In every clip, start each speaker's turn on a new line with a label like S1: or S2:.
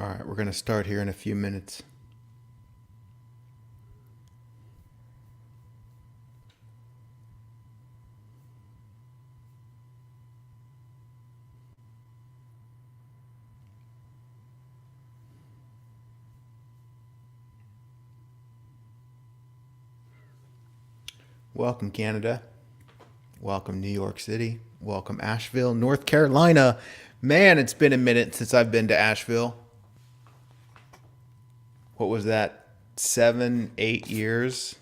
S1: All right, we're going to start here in a few minutes. Welcome, Canada. Welcome, New York City. Welcome, Asheville, North Carolina. Man, it's been a minute since I've been to Asheville. What was that? 7, 8 years?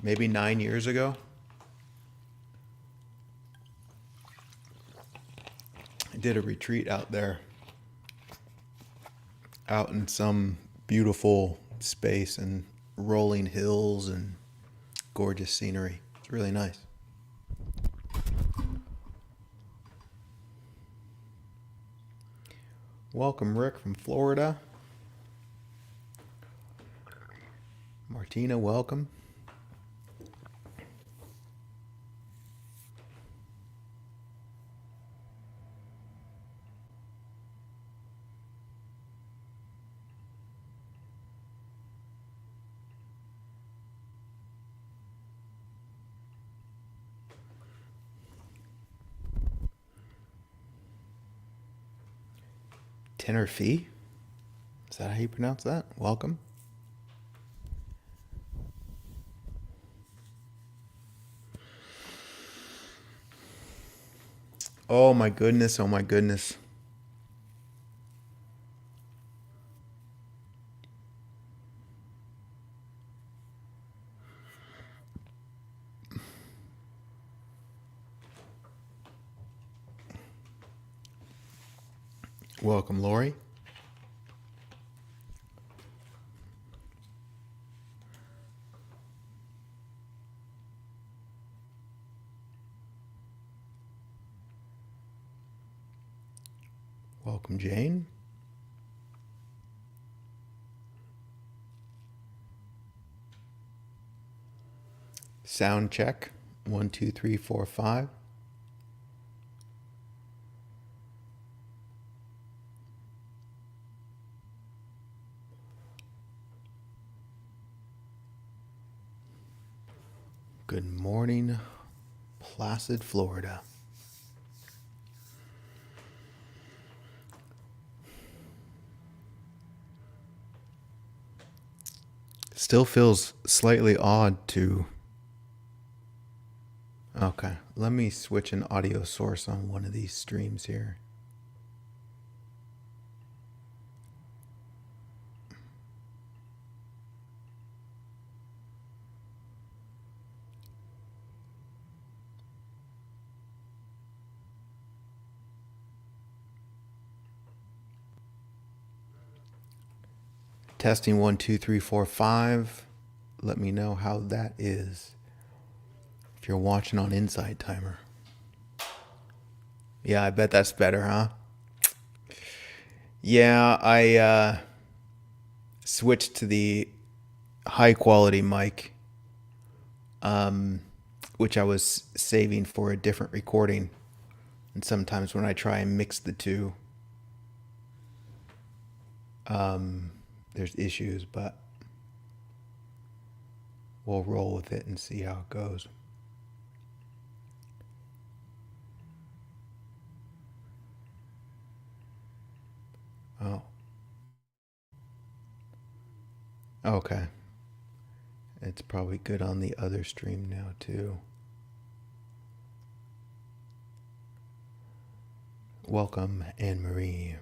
S1: Maybe 9 years ago? I did a retreat out there. Out in some beautiful space and rolling hills and gorgeous scenery. It's really nice. Welcome, Rick from Florida. Martina, welcome. Tenor fee? Is that how you pronounce that? Welcome. Oh my goodness, oh my goodness. Welcome, Lori. Welcome, Jane. Sound check. 1, 2, 3, 4, 5. Good morning, Placid, Florida. Still feels slightly odd to... Okay, let me switch an audio source on one of these streams here. Testing 1, 2, 3, 4, 5. Let me know how that is. If you're watching on Insight Timer. Yeah, I bet that's better, huh? Yeah, I switched to the high quality mic, which I was saving for a different recording. And sometimes when I try and mix the two, there's issues, but we'll roll with it and see how it goes. Oh. Okay. It's probably good on the other stream now, too. Welcome, Anne-Marie.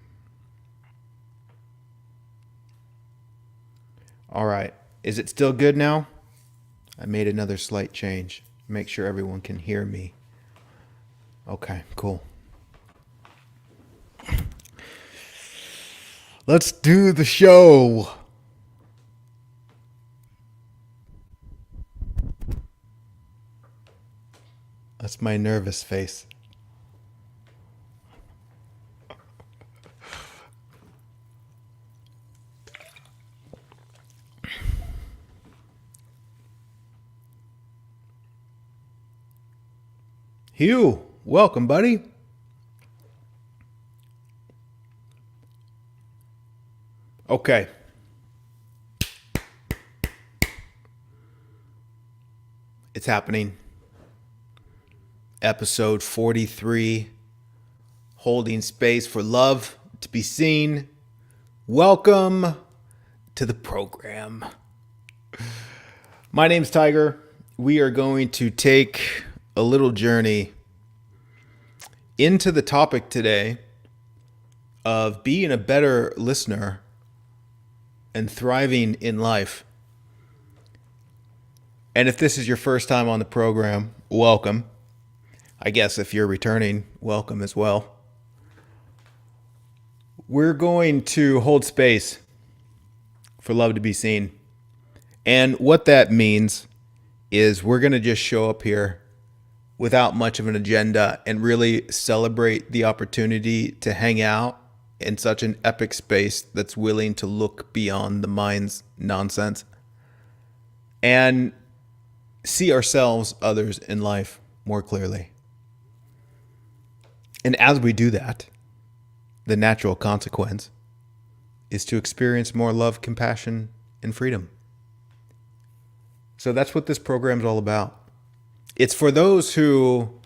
S1: All right. Is it still good now? I made another slight change. Make sure everyone can hear me. Okay, cool. Let's do the show. That's my nervous face. Hugh, welcome, buddy. Okay. It's happening. Episode 43, Holding Space for Love to be Seen. Welcome to the program. My name's Tiger. We are going to take a little journey into the topic today of being a better listener and thriving in life. And if this is your first time on the program, welcome. I guess if you're returning, welcome as well. We're going to hold space for love to be seen. And what that means is we're going to just show up here without much of an agenda and really celebrate the opportunity to hang out in such an epic space that's willing to look beyond the mind's nonsense and see ourselves, others in life more clearly. And as we do that, the natural consequence is to experience more love, compassion, and freedom. So that's what this program's all about. It's for those who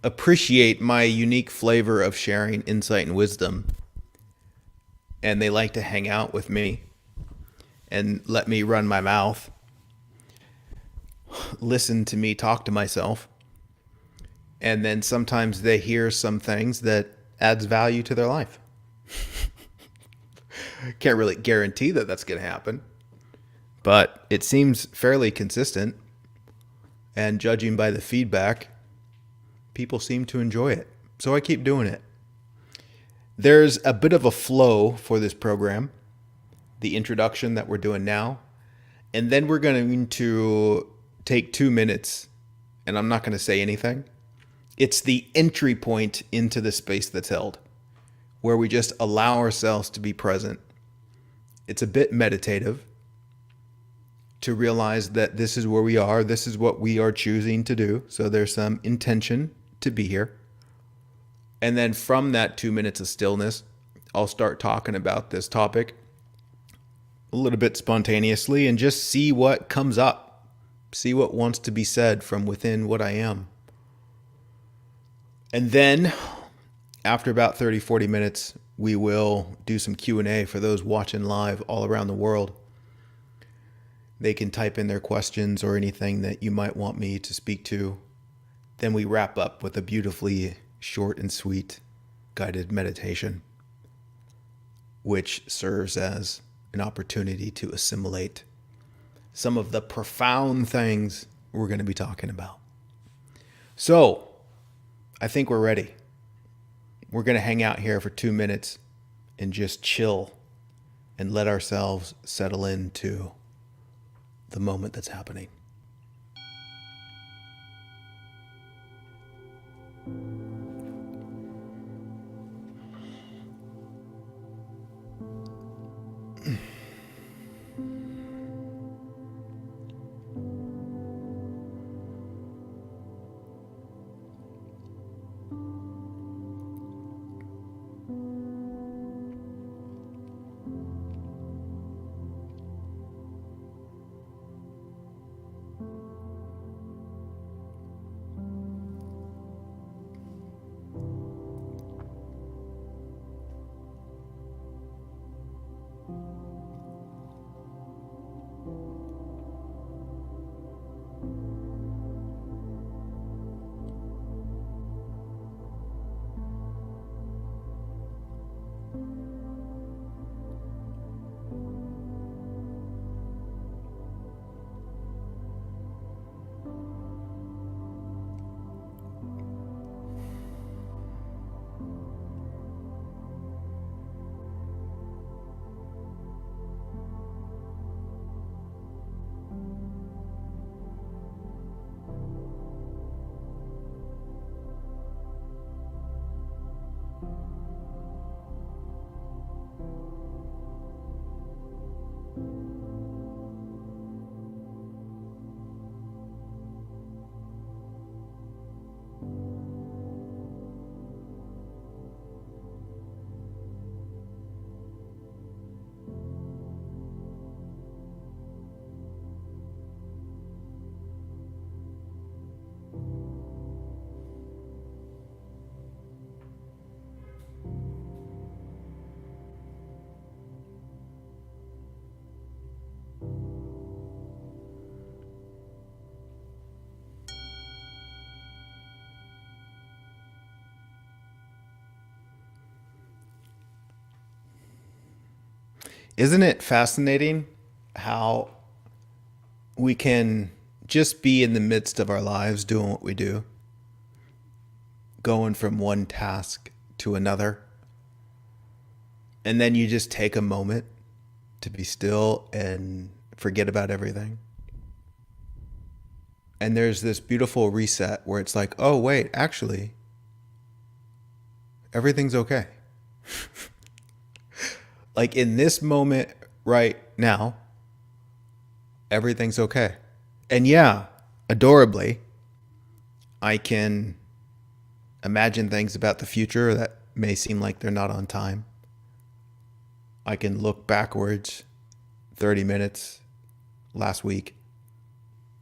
S1: appreciate my unique flavor of sharing insight and wisdom, and they like to hang out with me and let me run my mouth, listen to me talk to myself, and then sometimes they hear some things that adds value to their life. Can't really guarantee that that's going to happen, but it seems fairly consistent, and judging by the feedback, people seem to enjoy it, so I keep doing it. There's a bit of a flow for this program, the introduction that we're doing now, and then we're going to take 2 minutes, and I'm not going to say anything. It's the entry point into the space that's held, where we just allow ourselves to be present. It's a bit meditative to realize that this is where we are, this is what we are choosing to do, so there's some intention to be here. And then from that 2 minutes of stillness, I'll start talking about this topic a little bit spontaneously and just see what comes up, see what wants to be said from within what I am. And then after about 30, 40 minutes, we will do some Q&A for those watching live all around the world. They can type in their questions or anything that you might want me to speak to. Then we wrap up with a beautifully short and sweet guided meditation, which serves as an opportunity to assimilate some of the profound things we're going to be talking about. So, I think we're ready. We're going to hang out here for 2 minutes and just chill and let ourselves settle into the moment that's happening. Isn't it fascinating how we can just be in the midst of our lives doing what we do, going from one task to another, and then you just take a moment to be still and forget about everything? And there's this beautiful reset where it's like, oh, wait, actually, everything's okay. Like in this moment right now, everything's okay. And yeah, adorably, I can imagine things about the future that may seem like they're not on time. I can look backwards 30 minutes last week,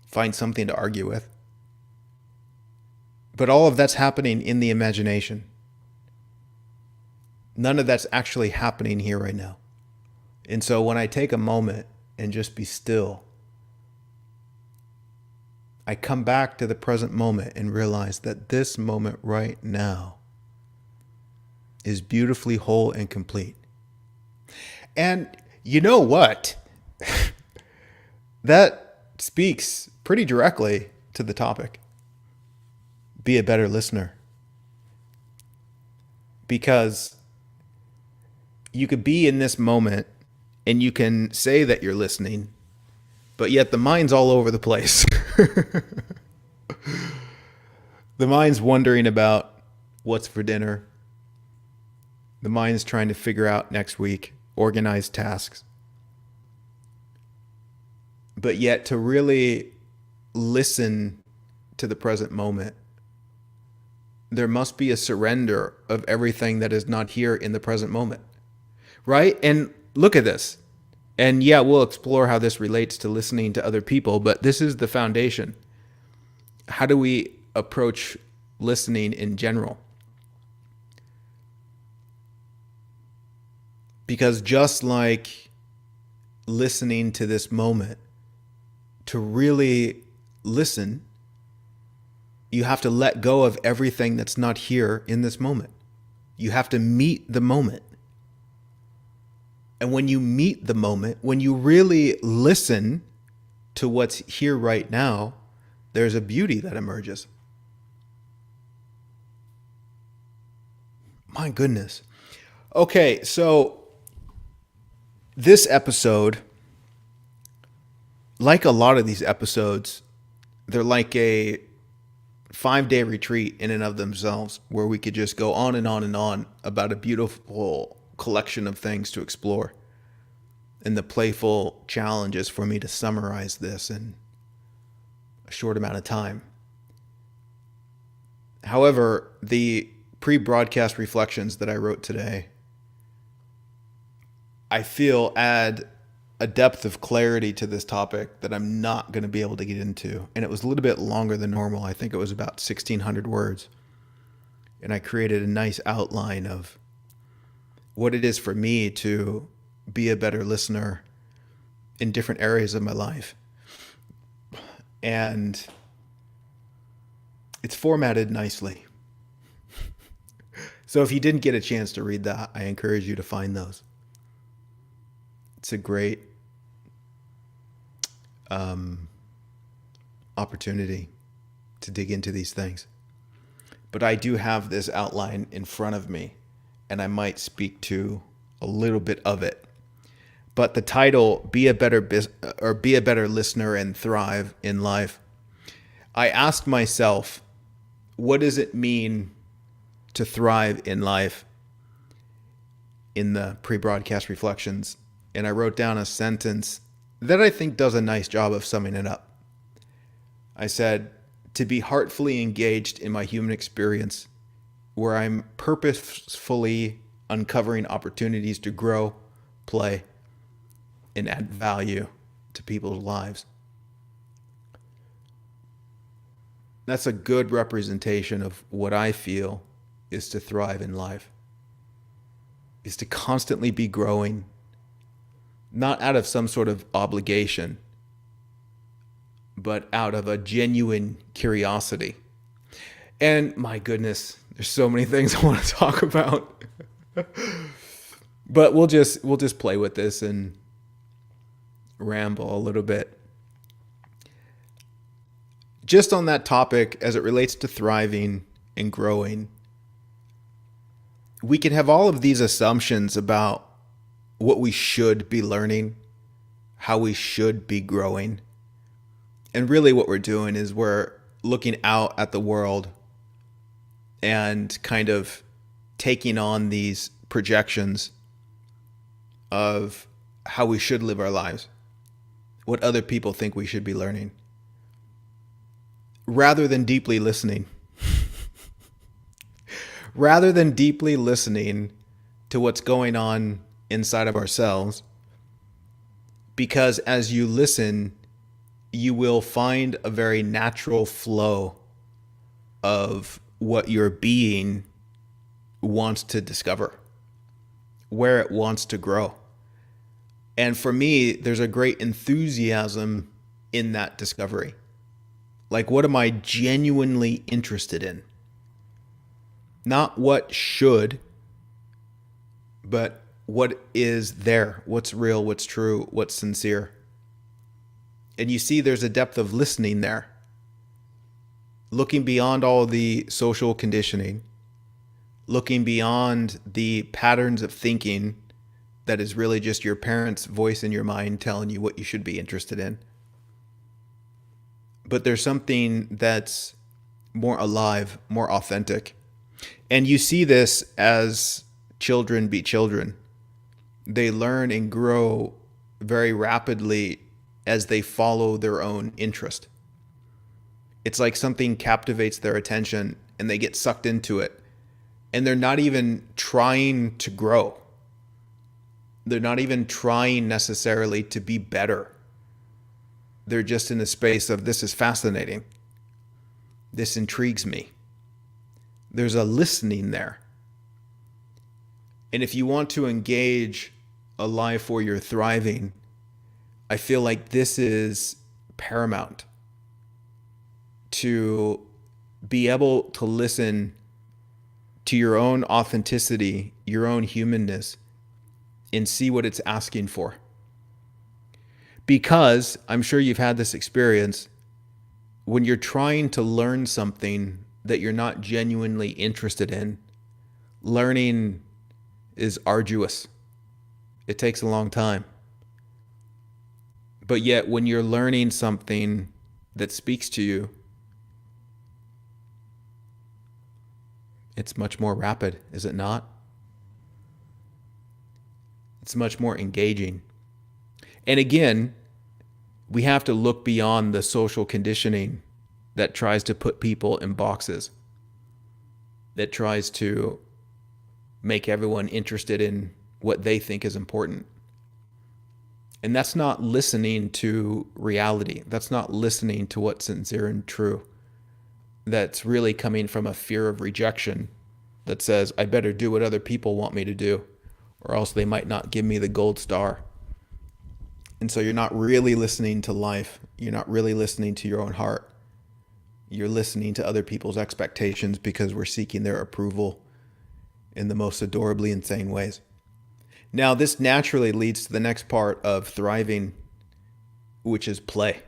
S1: find something to argue with. But all of that's happening in the imagination. None of that's actually happening here right now. And so when I take a moment and just be still, I come back to the present moment and realize that this moment right now is beautifully whole and complete. And you know what? That speaks pretty directly to the topic. Be a better listener. Because you could be in this moment and you can say that you're listening, but yet the mind's all over the place. The mind's wondering about what's for dinner. The mind's trying to figure out next week, organize tasks. But yet to really listen to the present moment, there must be a surrender of everything that is not here in the present moment. Right? And look at this. And yeah, we'll explore how this relates to listening to other people, but this is the foundation. How do we approach listening in general? Because just like listening to this moment, to really listen, you have to let go of everything that's not here in this moment. You have to meet the moment. And when you meet the moment, when you really listen to what's here right now, there's a beauty that emerges. My goodness. Okay, so this episode, like a lot of these episodes, they're like a 5-day retreat in and of themselves, where we could just go on and on and on about a beautiful collection of things to explore. And the playful challenge is for me to summarize this in a short amount of time. However, the pre-broadcast reflections that I wrote today, I feel add a depth of clarity to this topic that I'm not going to be able to get into. And it was a little bit longer than normal. I think it was about 1,600 words. And I created a nice outline of what it is for me to be a better listener in different areas of my life. And it's formatted nicely. So if you didn't get a chance to read that, I encourage you to find those. It's a great opportunity to dig into these things. But I do have this outline in front of me, and I might speak to a little bit of it. But the title, Be a Better Listener and Thrive in Life, I asked myself, what does it mean to thrive in life in the pre-broadcast reflections? And I wrote down a sentence that I think does a nice job of summing it up. I said, to be heartfully engaged in my human experience, where I'm purposefully uncovering opportunities to grow, play, and add value to people's lives. That's a good representation of what I feel is to thrive in life, is to constantly be growing, not out of some sort of obligation, but out of a genuine curiosity. And my goodness, there's so many things I want to talk about. But we'll just play with this and ramble a little bit. Just on that topic, as it relates to thriving and growing, we can have all of these assumptions about what we should be learning, how we should be growing. And really what we're doing is we're looking out at the world and kind of taking on these projections of how we should live our lives, what other people think we should be learning, rather than deeply listening. Rather than deeply listening to what's going on inside of ourselves. Because as you listen, you will find a very natural flow of what your being wants to discover, where it wants to grow. And for me, there's a great enthusiasm in that discovery. Like, what am I genuinely interested in? Not what should, but what is there, what's real, what's true, what's sincere. And you see there's a depth of listening there. Looking beyond all the social conditioning, looking beyond the patterns of thinking that is really just your parents' voice in your mind telling you what you should be interested in. But there's something that's more alive, more authentic. And you see this as children be children. They learn and grow very rapidly as they follow their own interest. It's like something captivates their attention and they get sucked into it. And they're not even trying to grow. They're not even trying necessarily to be better. They're just in a space of, this is fascinating. This intrigues me. There's a listening there. And if you want to engage a life where you're thriving, I feel like this is paramount. To be able to listen to your own authenticity, your own humanness, and see what it's asking for. Because I'm sure you've had this experience, when you're trying to learn something that you're not genuinely interested in, learning is arduous. It takes a long time. But yet when you're learning something that speaks to you, it's much more rapid, is it not? It's much more engaging. And again, we have to look beyond the social conditioning that tries to put people in boxes, that tries to make everyone interested in what they think is important. And that's not listening to reality. That's not listening to what's sincere and true. That's really coming from a fear of rejection that says, I better do what other people want me to do, or else they might not give me the gold star. And so you're not really listening to life. You're not really listening to your own heart. You're listening to other people's expectations because we're seeking their approval in the most adorably insane ways. Now, this naturally leads to the next part of thriving, which is play.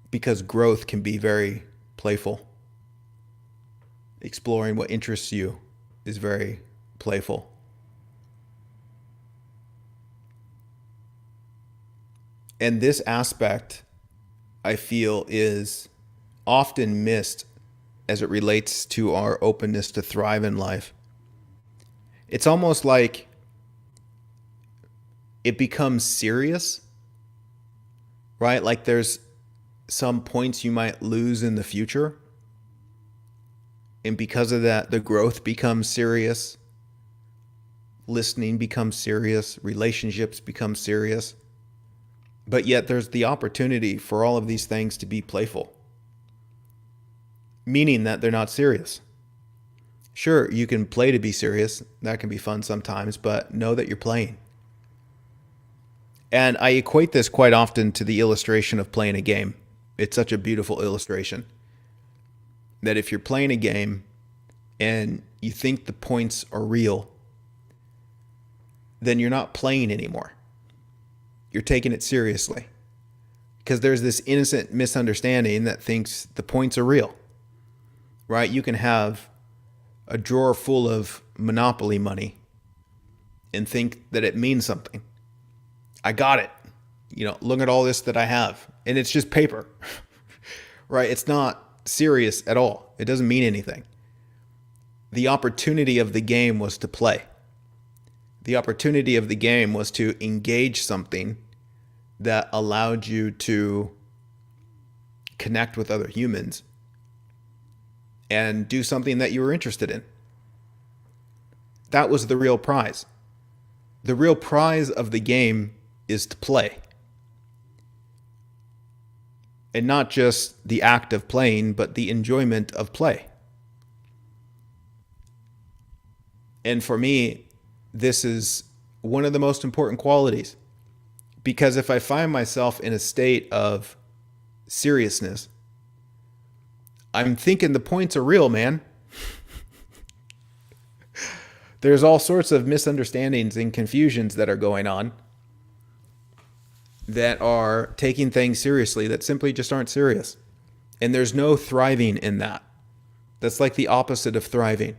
S1: Because growth can be very playful. Exploring what interests you is very playful. And this aspect, I feel, is often missed as it relates to our openness to thrive in life. It's almost like it becomes serious, right? Like there's some points you might lose in the future. And because of that, the growth becomes serious. Listening becomes serious. Relationships become serious. But yet there's the opportunity for all of these things to be playful, meaning that they're not serious. Sure, you can play to be serious. That can be fun sometimes, but know that you're playing. And I equate this quite often to the illustration of playing a game. It's such a beautiful illustration that if you're playing a game and you think the points are real, then you're not playing anymore. You're taking it seriously. Because there's this innocent misunderstanding that thinks the points are real, right? You can have a drawer full of Monopoly money and think that it means something. I got it. Look at all this that I have. And it's just paper, right? It's not serious at all. It doesn't mean anything. The opportunity of the game was to play. The opportunity of the game was to engage something that allowed you to connect with other humans and do something that you were interested in. That was the real prize. The real prize of the game is to play. And not just the act of playing, but the enjoyment of play. And for me, this is one of the most important qualities. Because if I find myself in a state of seriousness, I'm thinking the points are real, man. There's all sorts of misunderstandings and confusions that are going on that are taking things seriously that simply just aren't serious. And there's no thriving in that. That's like the opposite of thriving.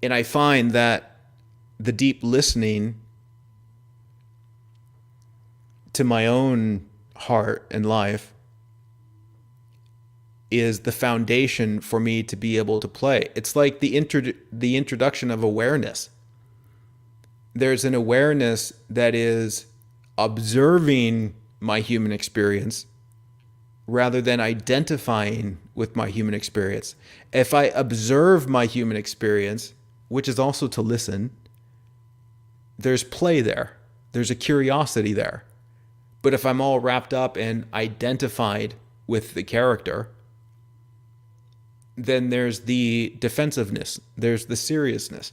S1: And I find that the deep listening to my own heart and life is the foundation for me to be able to play. It's like the introduction of awareness. There's an awareness that is observing my human experience rather than identifying with my human experience. If I observe my human experience, which is also to listen, there's play there. There's a curiosity there. But if I'm all wrapped up and identified with the character, then there's the defensiveness, there's the seriousness.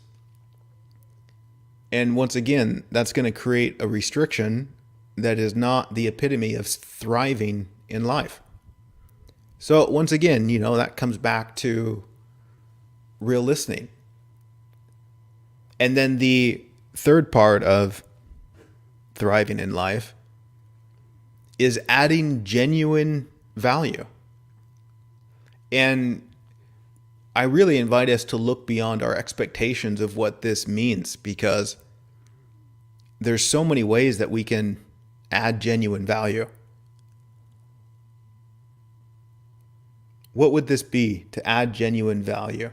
S1: And once again, that's going to create a restriction that is not the epitome of thriving in life. So once again, that comes back to real listening. And then the third part of thriving in life is adding genuine value. And I really invite us to look beyond our expectations of what this means, because there's so many ways that we can add genuine value. What would this be to add genuine value?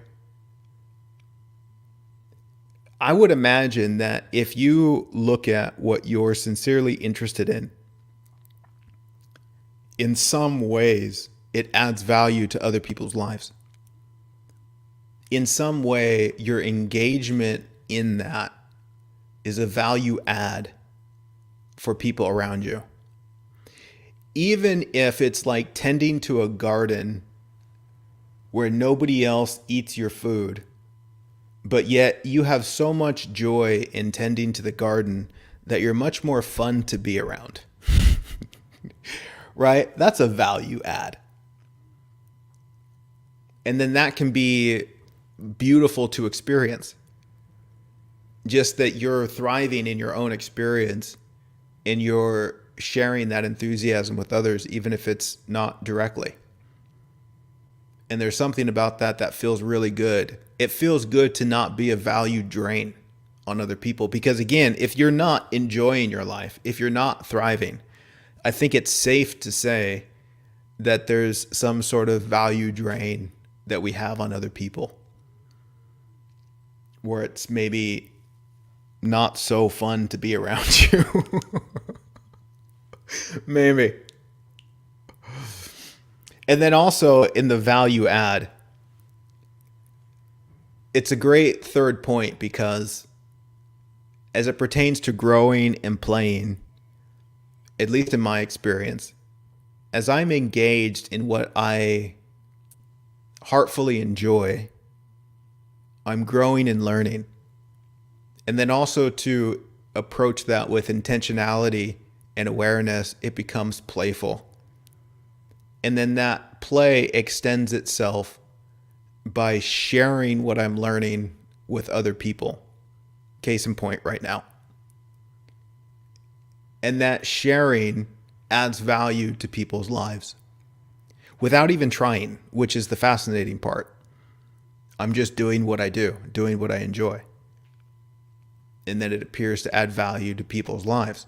S1: I would imagine that if you look at what you're sincerely interested in some ways, it adds value to other people's lives. In some way, your engagement in that is a value add for people around you. Even if it's like tending to a garden where nobody else eats your food, but yet you have so much joy in tending to the garden that you're much more fun to be around. Right? That's a value add. And then that can be beautiful to experience. Just that you're thriving in your own experience and you're sharing that enthusiasm with others, even if it's not directly. And there's something about that feels really good. It feels good to not be a value drain on other people. Because again, if you're not enjoying your life, if you're not thriving, I think it's safe to say that there's some sort of value drain that we have on other people, where it's maybe not so fun to be around you. Maybe. And then also in the value add, it's a great third point, because as it pertains to growing and playing, at least in my experience, as I'm engaged in what I heartfully enjoy, I'm growing and learning. And then also to approach that with intentionality and awareness, it becomes playful. And then that that play extends itself by sharing what I'm learning with other people. Case in point right now. And that sharing adds value to people's lives without even trying, which is the fascinating part. I'm just doing what I do, doing what I enjoy. And then it appears to add value to people's lives.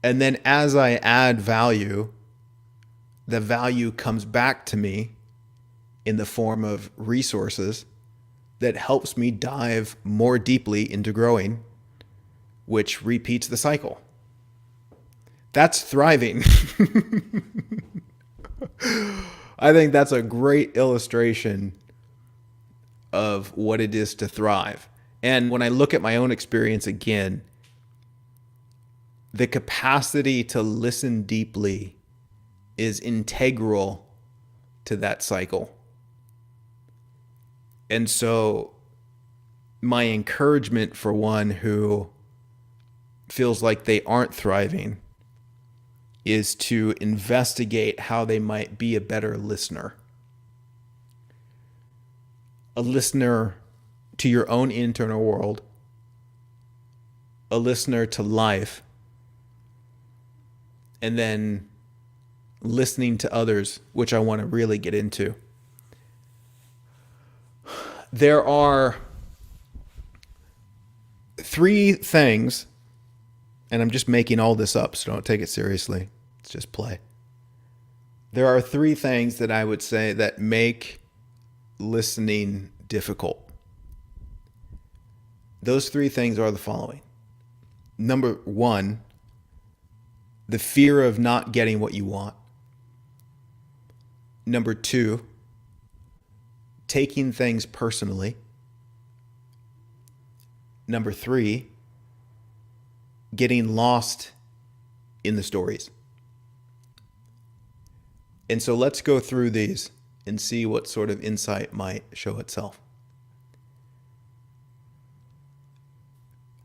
S1: And then as I add value, the value comes back to me in the form of resources that helps me dive more deeply into growing, which repeats the cycle. That's thriving. I think that's a great illustration of what it is to thrive. And when I look at my own experience again, the capacity to listen deeply is integral to that cycle. And so my encouragement for one who feels like they aren't thriving is to investigate how they might be a better listener. A listener to your own internal world, a listener to life, and then listening to others, which I want to really get into. There are 3 things, and I'm just making all this up, so don't take it seriously. It's just play. There are 3 things that I would say that make listening difficult. Those 3 things are the following. Number 1, the fear of not getting what you want. Number 2, taking things personally. Number 3, getting lost in the stories. And so let's go through these and see what sort of insight might show itself.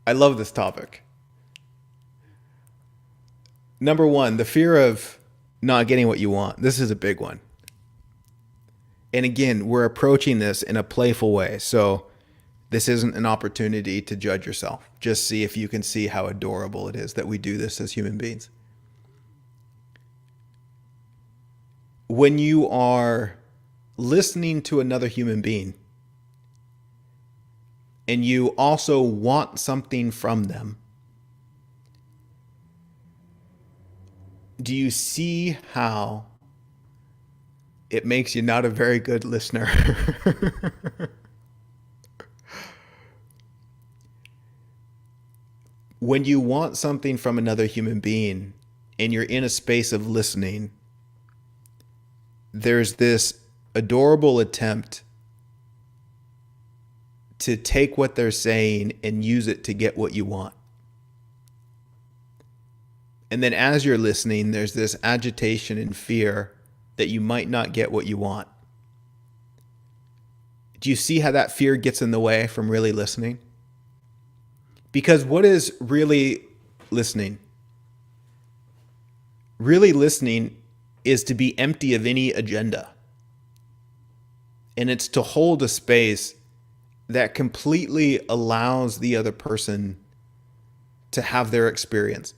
S1: I love this topic. Number 1, the fear of not getting what you want. This is a big one. And again, we're approaching this in a playful way. So this isn't an opportunity to judge yourself. Just see if you can see how adorable it is that we do this as human beings. When you are listening to another human being and you also want something from them, do you see how it makes you not a very good listener? When you want something from another human being and you're in a space of listening, there's this adorable attempt to take what they're saying and use it to get what you want. And then as you're listening, there's this agitation and fear that you might not get what you want. Do you see how that fear gets in the way from really listening? Because what is really listening? Really listening is to be empty of any agenda. And it's to hold a space that completely allows the other person to have their experience.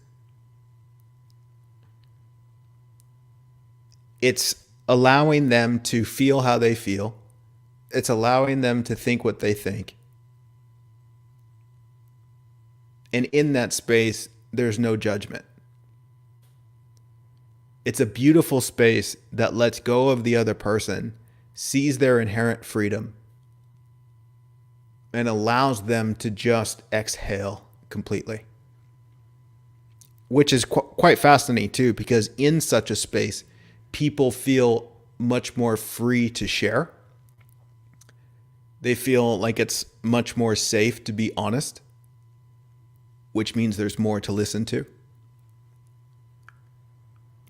S1: It's allowing them to feel how they feel. It's allowing them to think what they think. And in that space, there's no judgment. It's a beautiful space that lets go of the other person, sees their inherent freedom, and allows them to just exhale completely. Which is quite fascinating too, because in such a space, people feel much more free to share. They feel like it's much more safe to be honest, which means there's more to listen to.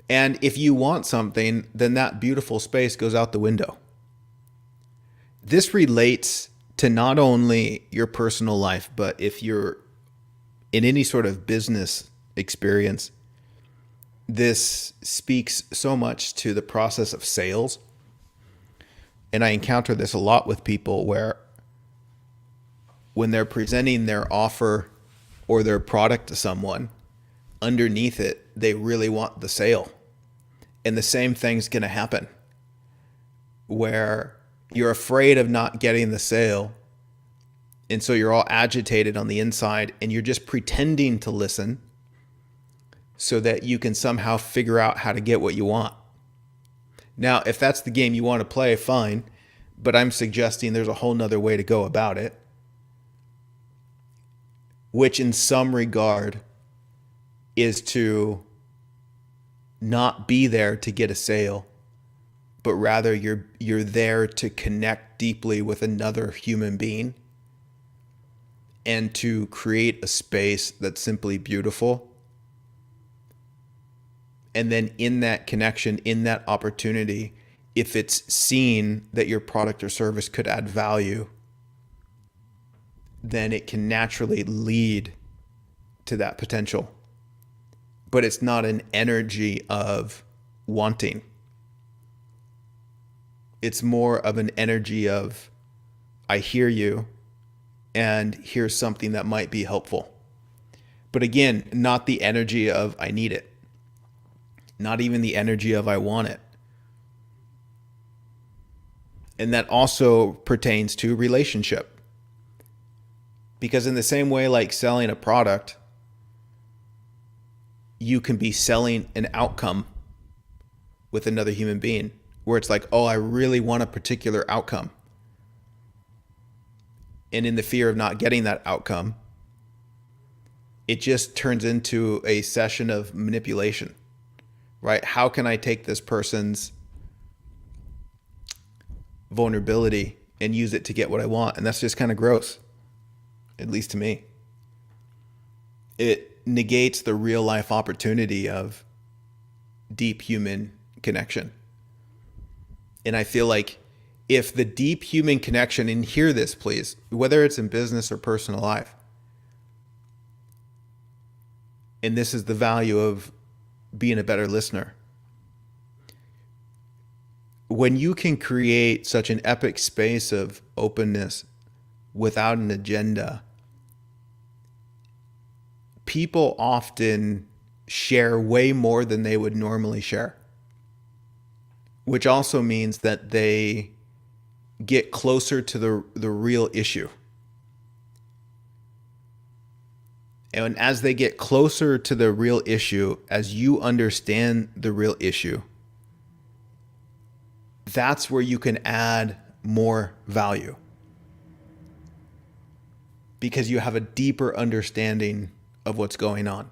S1: And if you want something, then that beautiful space goes out the window. This relates to not only your personal life, but if you're in any sort of business experience, this speaks so much to the process of sales. And I encounter this a lot with people where when they're presenting their offer or their product to someone, underneath it, they really want the sale. And the same thing's going to happen where you're afraid of not getting the sale. And so you're all agitated on the inside and you're just pretending to listen so that you can somehow figure out how to get what you want. Now, if that's the game you want to play, fine. But I'm suggesting there's a whole nother way to go about it, which in some regard is to not be there to get a sale, but rather you're there to connect deeply with another human being and to create a space that's simply beautiful. And then in that connection, in that opportunity, if it's seen that your product or service could add value, then it can naturally lead to that potential. But it's not an energy of wanting. It's more of an energy of, I hear you, and here's something that might be helpful. But again, not the energy of, I need it. Not even the energy of, I want it. And that also pertains to relationship. Because in the same way, like selling a product, you can be selling an outcome with another human being where it's like, oh, I really want a particular outcome. And in the fear of not getting that outcome, it just turns into a session of manipulation, right? How can I take this person's vulnerability and use it to get what I want? And that's just kind of gross, at least to me. It negates the real life opportunity of deep human connection. And I feel like if the deep human connection, and hear this please, whether it's in business or personal life, and this is the value of being a better listener. When you can create such an epic space of openness without an agenda, people often share way more than they would normally share, which also means that they get closer to the real issue. And as they get closer to the real issue, as you understand the real issue, that's where you can add more value. Because you have a deeper understanding of what's going on.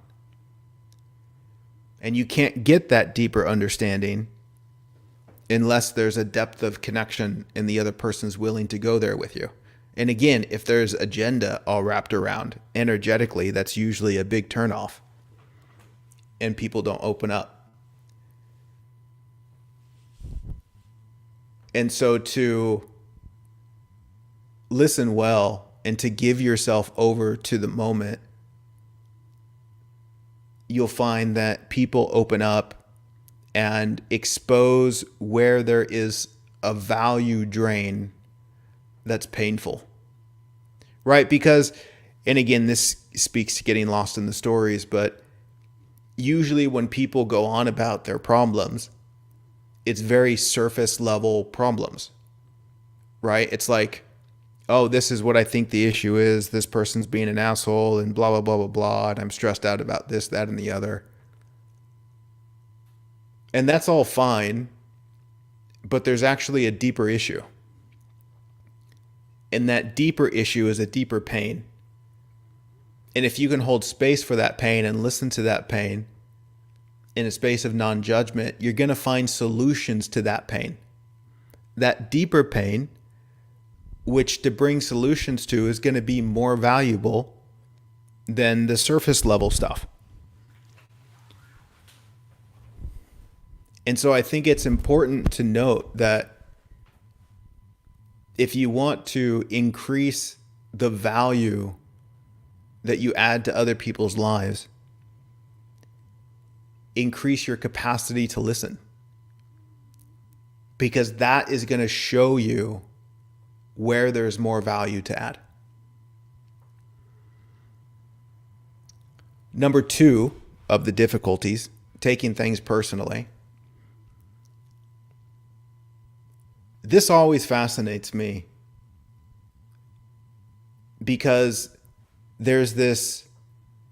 S1: And you can't get that deeper understanding unless there's a depth of connection and the other person's willing to go there with you. And again, if there's agenda all wrapped around energetically, that's usually a big turnoff. And people don't open up. And so to listen well and to give yourself over to the moment, you'll find that people open up and expose where there is a value drain that's painful, right? Because, and again, this speaks to getting lost in the stories, but usually when people go on about their problems, it's very surface level problems, right? It's like, oh, this is what I think the issue is. This person's being an asshole and blah, blah, blah, blah, blah. And I'm stressed out about this, that, and the other. And that's all fine, but there's actually a deeper issue. And that deeper issue is a deeper pain. And if you can hold space for that pain and listen to that pain in a space of non-judgment, you're going to find solutions to that pain. That deeper pain, which to bring solutions to is going to be more valuable than the surface level stuff. And so I think it's important to note that if you want to increase the value that you add to other people's lives, increase your capacity to listen, because that is going to show you where there's more value to add. Number 2 of the difficulties, taking things personally. This always fascinates me because there's this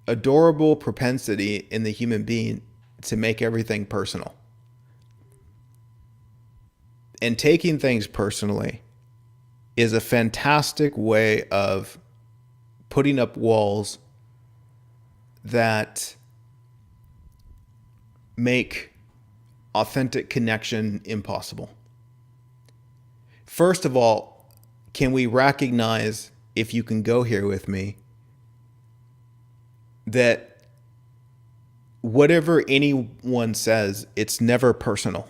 S1: adorable propensity in the human being to make everything personal. And taking things personally is a fantastic way of putting up walls that make authentic connection impossible. First of all, can we recognize, if you can go here with me, that whatever anyone says, it's never personal.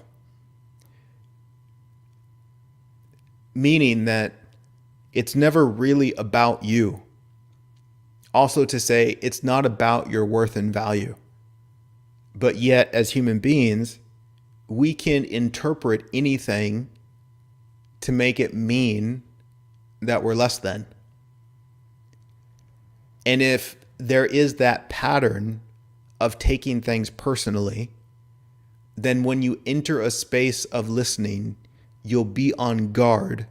S1: Meaning that it's never really about you. Also to say it's not about your worth and value. But yet, as human beings, we can interpret anything to make it mean that we're less than. And if there is that pattern of taking things personally, then when you enter a space of listening, you'll be on guard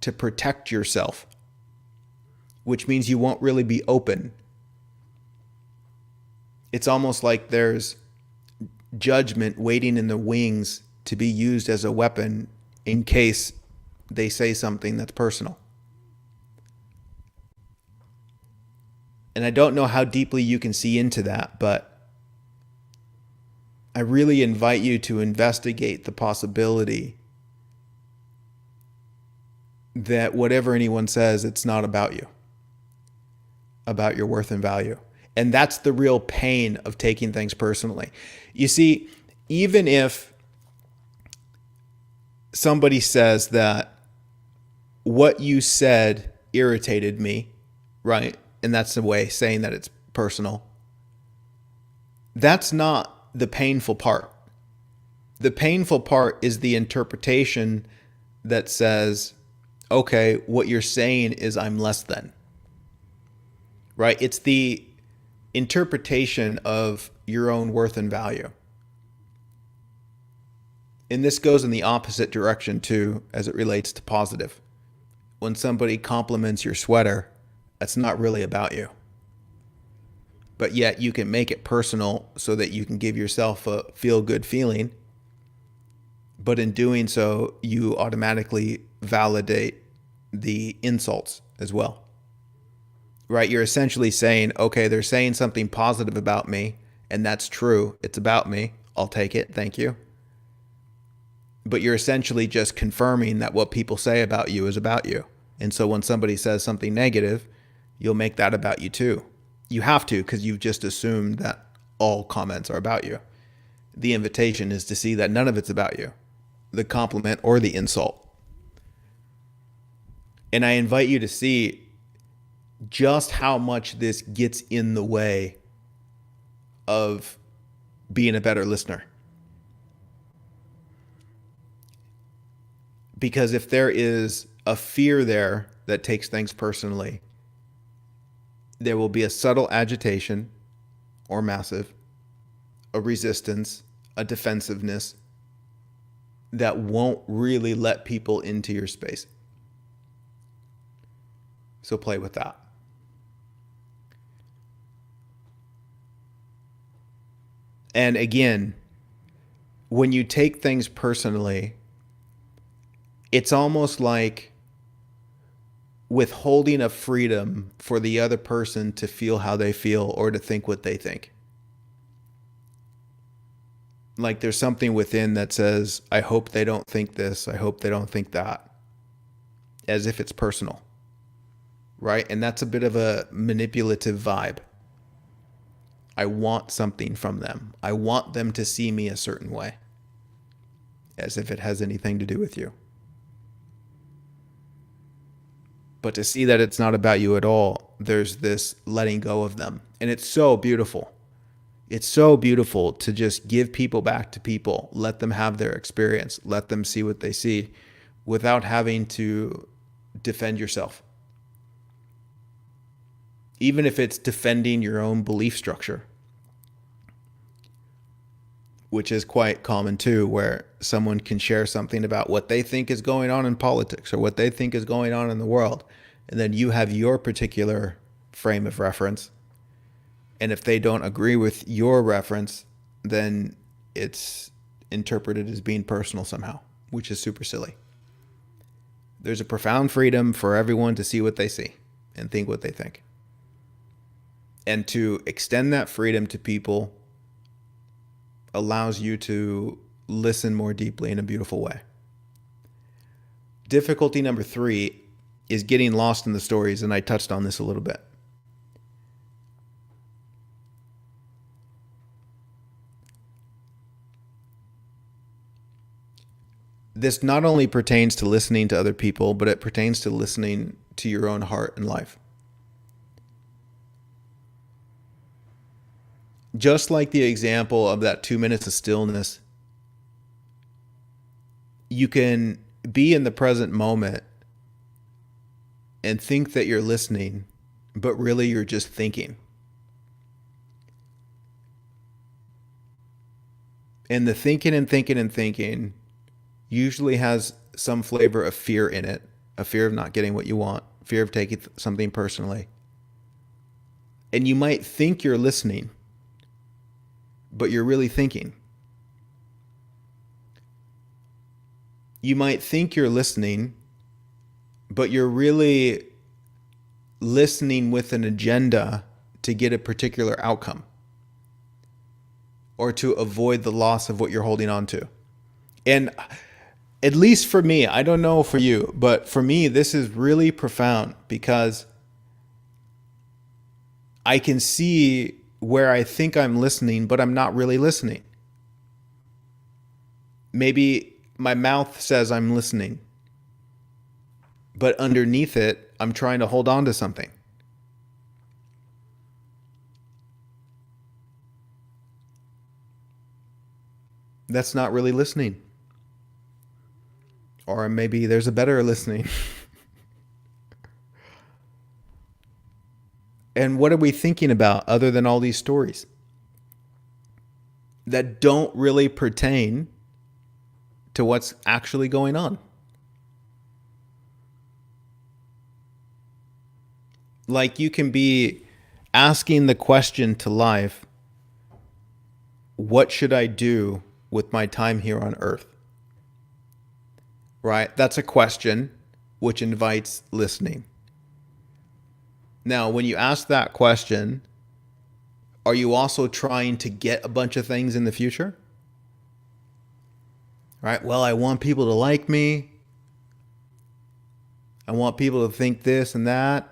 S1: to protect yourself, which means you won't really be open. It's almost like there's judgment waiting in the wings to be used as a weapon in case they say something that's personal. And I don't know how deeply you can see into that, but I really invite you to investigate the possibility that whatever anyone says, it's not about you, about your worth and value. And that's the real pain of taking things personally. You see, even if somebody says that what you said irritated me, right? And that's the way saying that it's personal. That's not the painful part. The painful part is the interpretation that says, okay, what you're saying is I'm less than. Right? It's the interpretation of your own worth and value. And this goes in the opposite direction too, as it relates to positive. When somebody compliments your sweater, that's not really about you. But yet you can make it personal so that you can give yourself a feel-good feeling. But in doing so, you automatically validate the insults as well. Right? You're essentially saying, okay, they're saying something positive about me, and that's true. It's about me. I'll take it. Thank you. But you're essentially just confirming that what people say about you is about you. And so when somebody says something negative, you'll make that about you too. You have to, because you've just assumed that all comments are about you. The invitation is to see that none of it's about you, the compliment or the insult. And I invite you to see just how much this gets in the way of being a better listener. Because if there is a fear there that takes things personally, there will be a subtle agitation or massive, a resistance, a defensiveness that won't really let people into your space. So play with that. And again, when you take things personally, it's almost like withholding a freedom for the other person to feel how they feel or to think what they think. Like there's something within that says, I hope they don't think this. I hope they don't think that. As if it's personal. Right? And that's a bit of a manipulative vibe. I want something from them. I want them to see me a certain way. As if it has anything to do with you. But to see that it's not about you at all, there's this letting go of them. And it's so beautiful. It's so beautiful to just give people back to people, let them have their experience, let them see what they see without having to defend yourself. Even if it's defending your own belief structure, which is quite common too, where someone can share something about what they think is going on in politics or what they think is going on in the world. And then you have your particular frame of reference. And if they don't agree with your reference, then it's interpreted as being personal somehow, which is super silly. There's a profound freedom for everyone to see what they see and think what they think. And to extend that freedom to people allows you to listen more deeply in a beautiful way. Difficulty number 3 is getting lost in the stories, and I touched on this a little bit. This not only pertains to listening to other people, but it pertains to listening to your own heart and life. Just like the example of that 2 minutes of stillness, you can be in the present moment and think that you're listening, but really you're just thinking. And the thinking and thinking and thinking usually has some flavor of fear in it, a fear of not getting what you want, fear of taking something personally. And you might think you're listening, but you're really thinking. You might think you're listening, but you're really listening with an agenda to get a particular outcome or to avoid the loss of what you're holding on to. And at least for me, I don't know for you, but for me, this is really profound because I can see where I think I'm listening, but I'm not really listening. Maybe my mouth says I'm listening, but underneath it, I'm trying to hold on to something. That's not really listening. Or maybe there's a better listening. And what are we thinking about other than all these stories that don't really pertain to what's actually going on? Like you can be asking the question to life, what should I do with my time here on earth? Right? That's a question which invites listening. Now, when you ask that question, are you also trying to get a bunch of things in the future? Right? Well, I want people to like me. I want people to think this and that.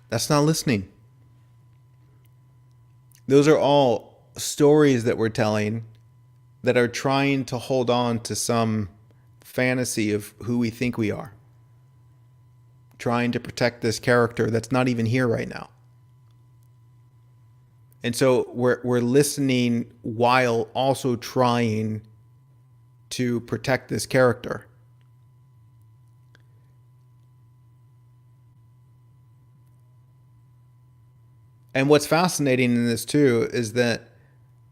S1: That's not listening. Those are all stories that we're telling that are trying to hold on to some fantasy of who we think we are. Trying to protect this character that's not even here right now. And so we're listening while also trying to protect this character. And what's fascinating in this too is that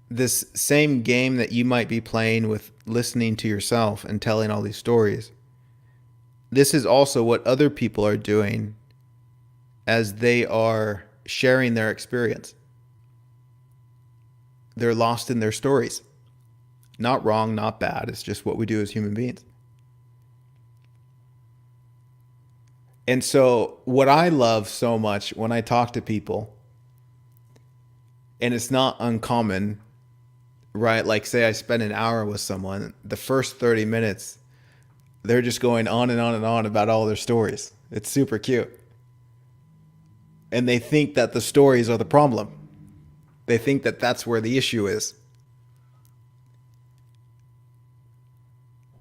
S1: this same game that you might be playing with listening to yourself and telling all these stories, this is also what other people are doing as they are sharing their experience. They're lost in their stories. Not wrong, not bad. It's just what we do as human beings. And so what I love so much when I talk to people, and it's not uncommon, right? Like say I spend an hour with someone, the first 30 minutes, they're just going on and on and on about all their stories. It's super cute. And they think that the stories are the problem. They think that that's where the issue is.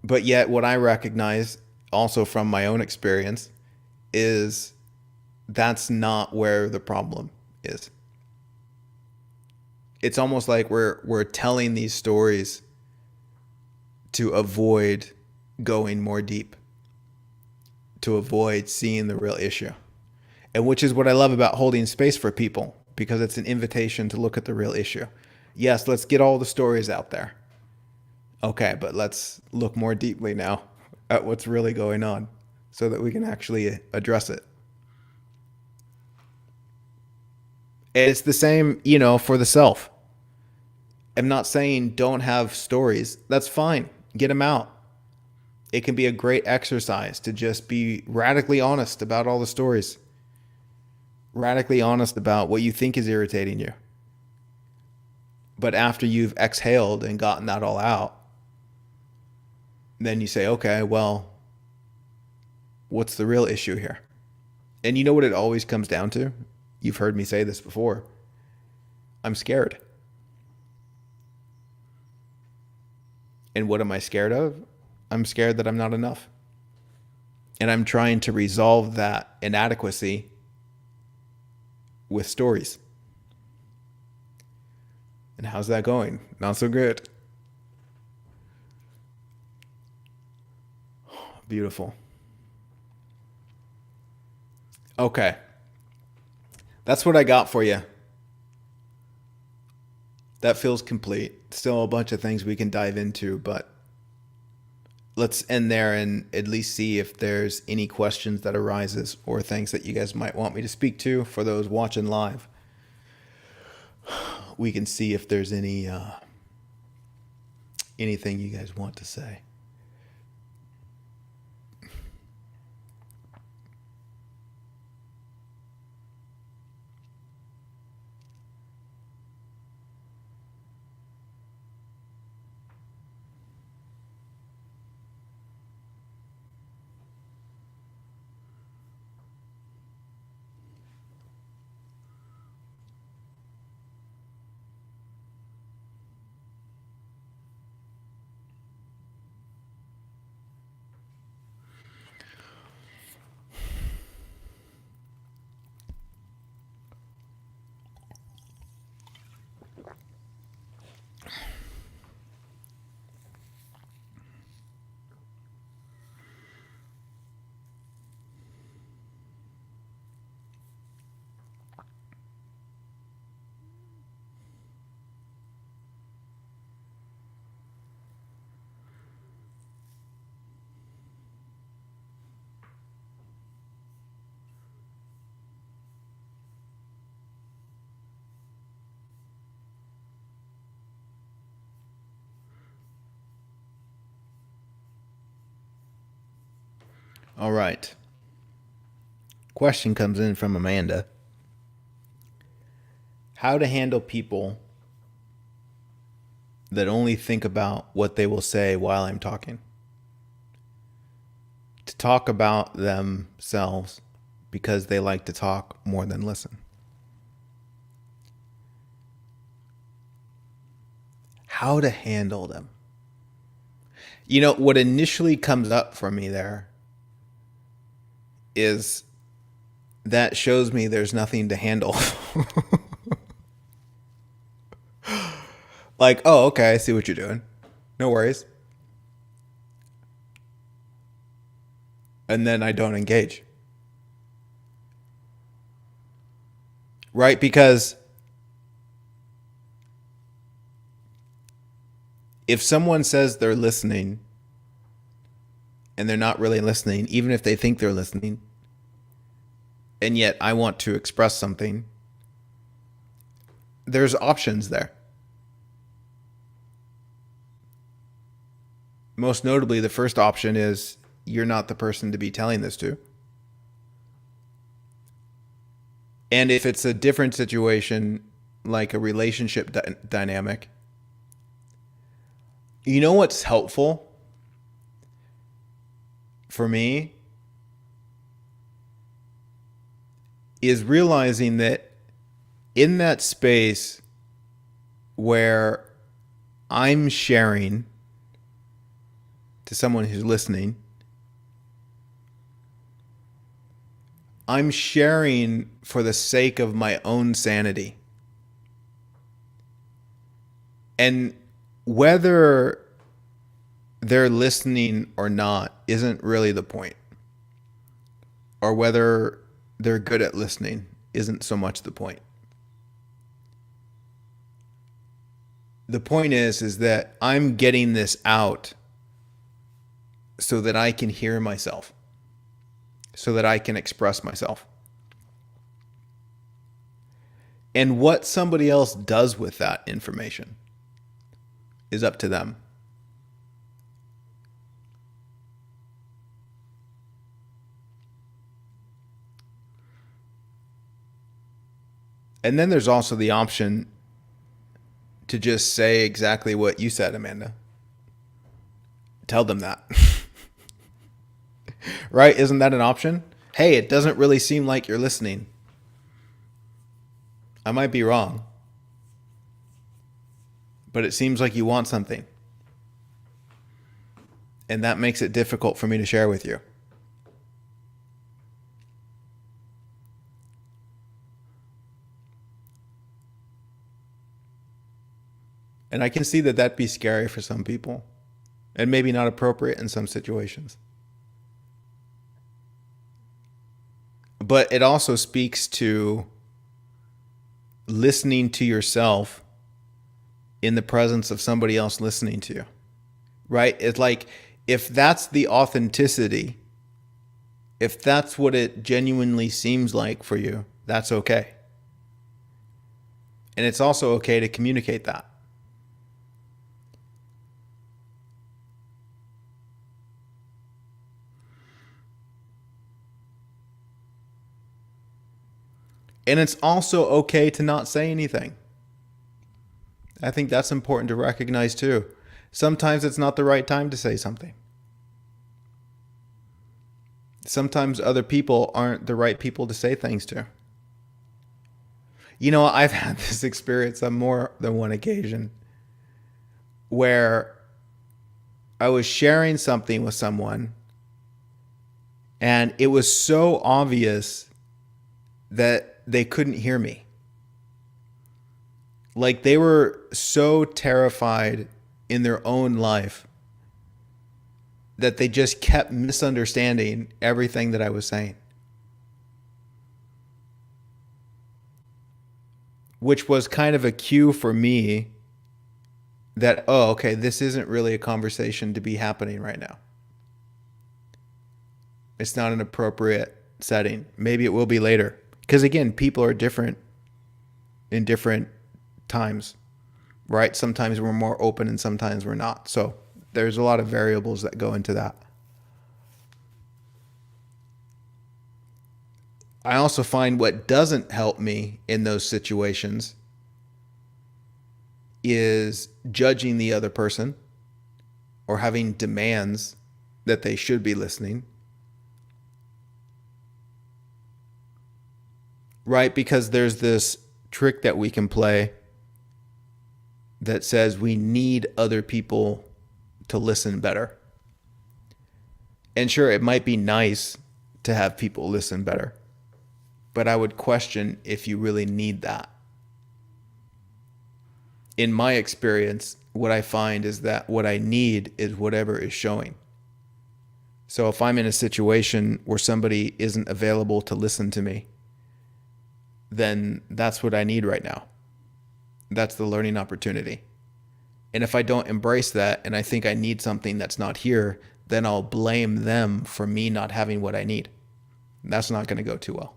S1: But yet what I recognize also from my own experience is that's not where the problem is. It's almost like we're telling these stories to avoid going more deep, to avoid seeing the real issue. And which is what I love about holding space for people, because it's an invitation to look at the real issue. Yes, let's get all the stories out there. Okay, but let's look more deeply now at what's really going on so that we can actually address it. And it's the same, for the self. I'm not saying don't have stories. That's fine. Get them out. It can be a great exercise to just be radically honest about all the stories. Radically honest about what you think is irritating you. But after you've exhaled and gotten that all out, then you say, okay, well, what's the real issue here? And you know what it always comes down to? You've heard me say this before. I'm scared. And what am I scared of? I'm scared that I'm not enough. And I'm trying to resolve that inadequacy with stories. And how's that going? Not so good. Beautiful. Okay. That's what I got for you. That feels complete. Still a bunch of things we can dive into, but let's end there and at least see if there's any questions that arises or things that you guys might want me to speak to. For those watching live, we can see if there's anything you guys want to say. All right. Question comes in from Amanda. How to handle people that only think about what they will say while I'm talking. To talk about themselves because they like to talk more than listen. How to handle them. What initially comes up for me there is that shows me there's nothing to handle. Like, oh, okay, I see what you're doing. No worries. And then I don't engage. Right? Because if someone says they're listening and they're not really listening, even if they think they're listening, and yet I want to express something, there's options there. Most notably, the first option is you're not the person to be telling this to. And if it's a different situation, like a relationship dynamic, you know what's helpful for me is realizing that in that space where I'm sharing to someone who's listening, I'm sharing for the sake of my own sanity. And whether they're listening or not isn't really the point. Or whether they're good at listening isn't so much the point. The point is that I'm getting this out so that I can hear myself, so that I can express myself. And what somebody else does with that information is up to them. And then there's also the option to just say exactly what you said, Amanda. Tell them that. Right? Isn't that an option? Hey, it doesn't really seem like you're listening. I might be wrong, but it seems like you want something. And that makes it difficult for me to share with you. And I can see that that'd be scary for some people and maybe not appropriate in some situations. But it also speaks to listening to yourself in the presence of somebody else listening to you, right? It's like, if that's the authenticity, if that's what it genuinely seems like for you, that's okay. And it's also okay to communicate that. And it's also okay to not say anything. I think that's important to recognize too. Sometimes it's not the right time to say something. Sometimes other people aren't the right people to say things to. You know, I've had this experience on more than one occasion where I was sharing something with someone and it was so obvious that they couldn't hear me. Like, they were so terrified in their own life that they just kept misunderstanding everything that I was saying. Which was kind of a cue for me that, oh, okay, this isn't really a conversation to be happening right now. It's not an appropriate setting. Maybe it will be later. Because again, people are different in different times, right? Sometimes we're more open and sometimes we're not. So there's a lot of variables that go into that. I also find what doesn't help me in those situations is judging the other person or having demands that they should be listening. Right? Because there's this trick that we can play that says we need other people to listen better. And sure, it might be nice to have people listen better, but I would question if you really need that. In my experience, what I find is that what I need is whatever is showing. So if I'm in a situation where somebody isn't available to listen to me, then that's what I need right now. That's the learning opportunity. And if I don't embrace that and I think I need something that's not here, then I'll blame them for me not having what I need. That's not going to go too well.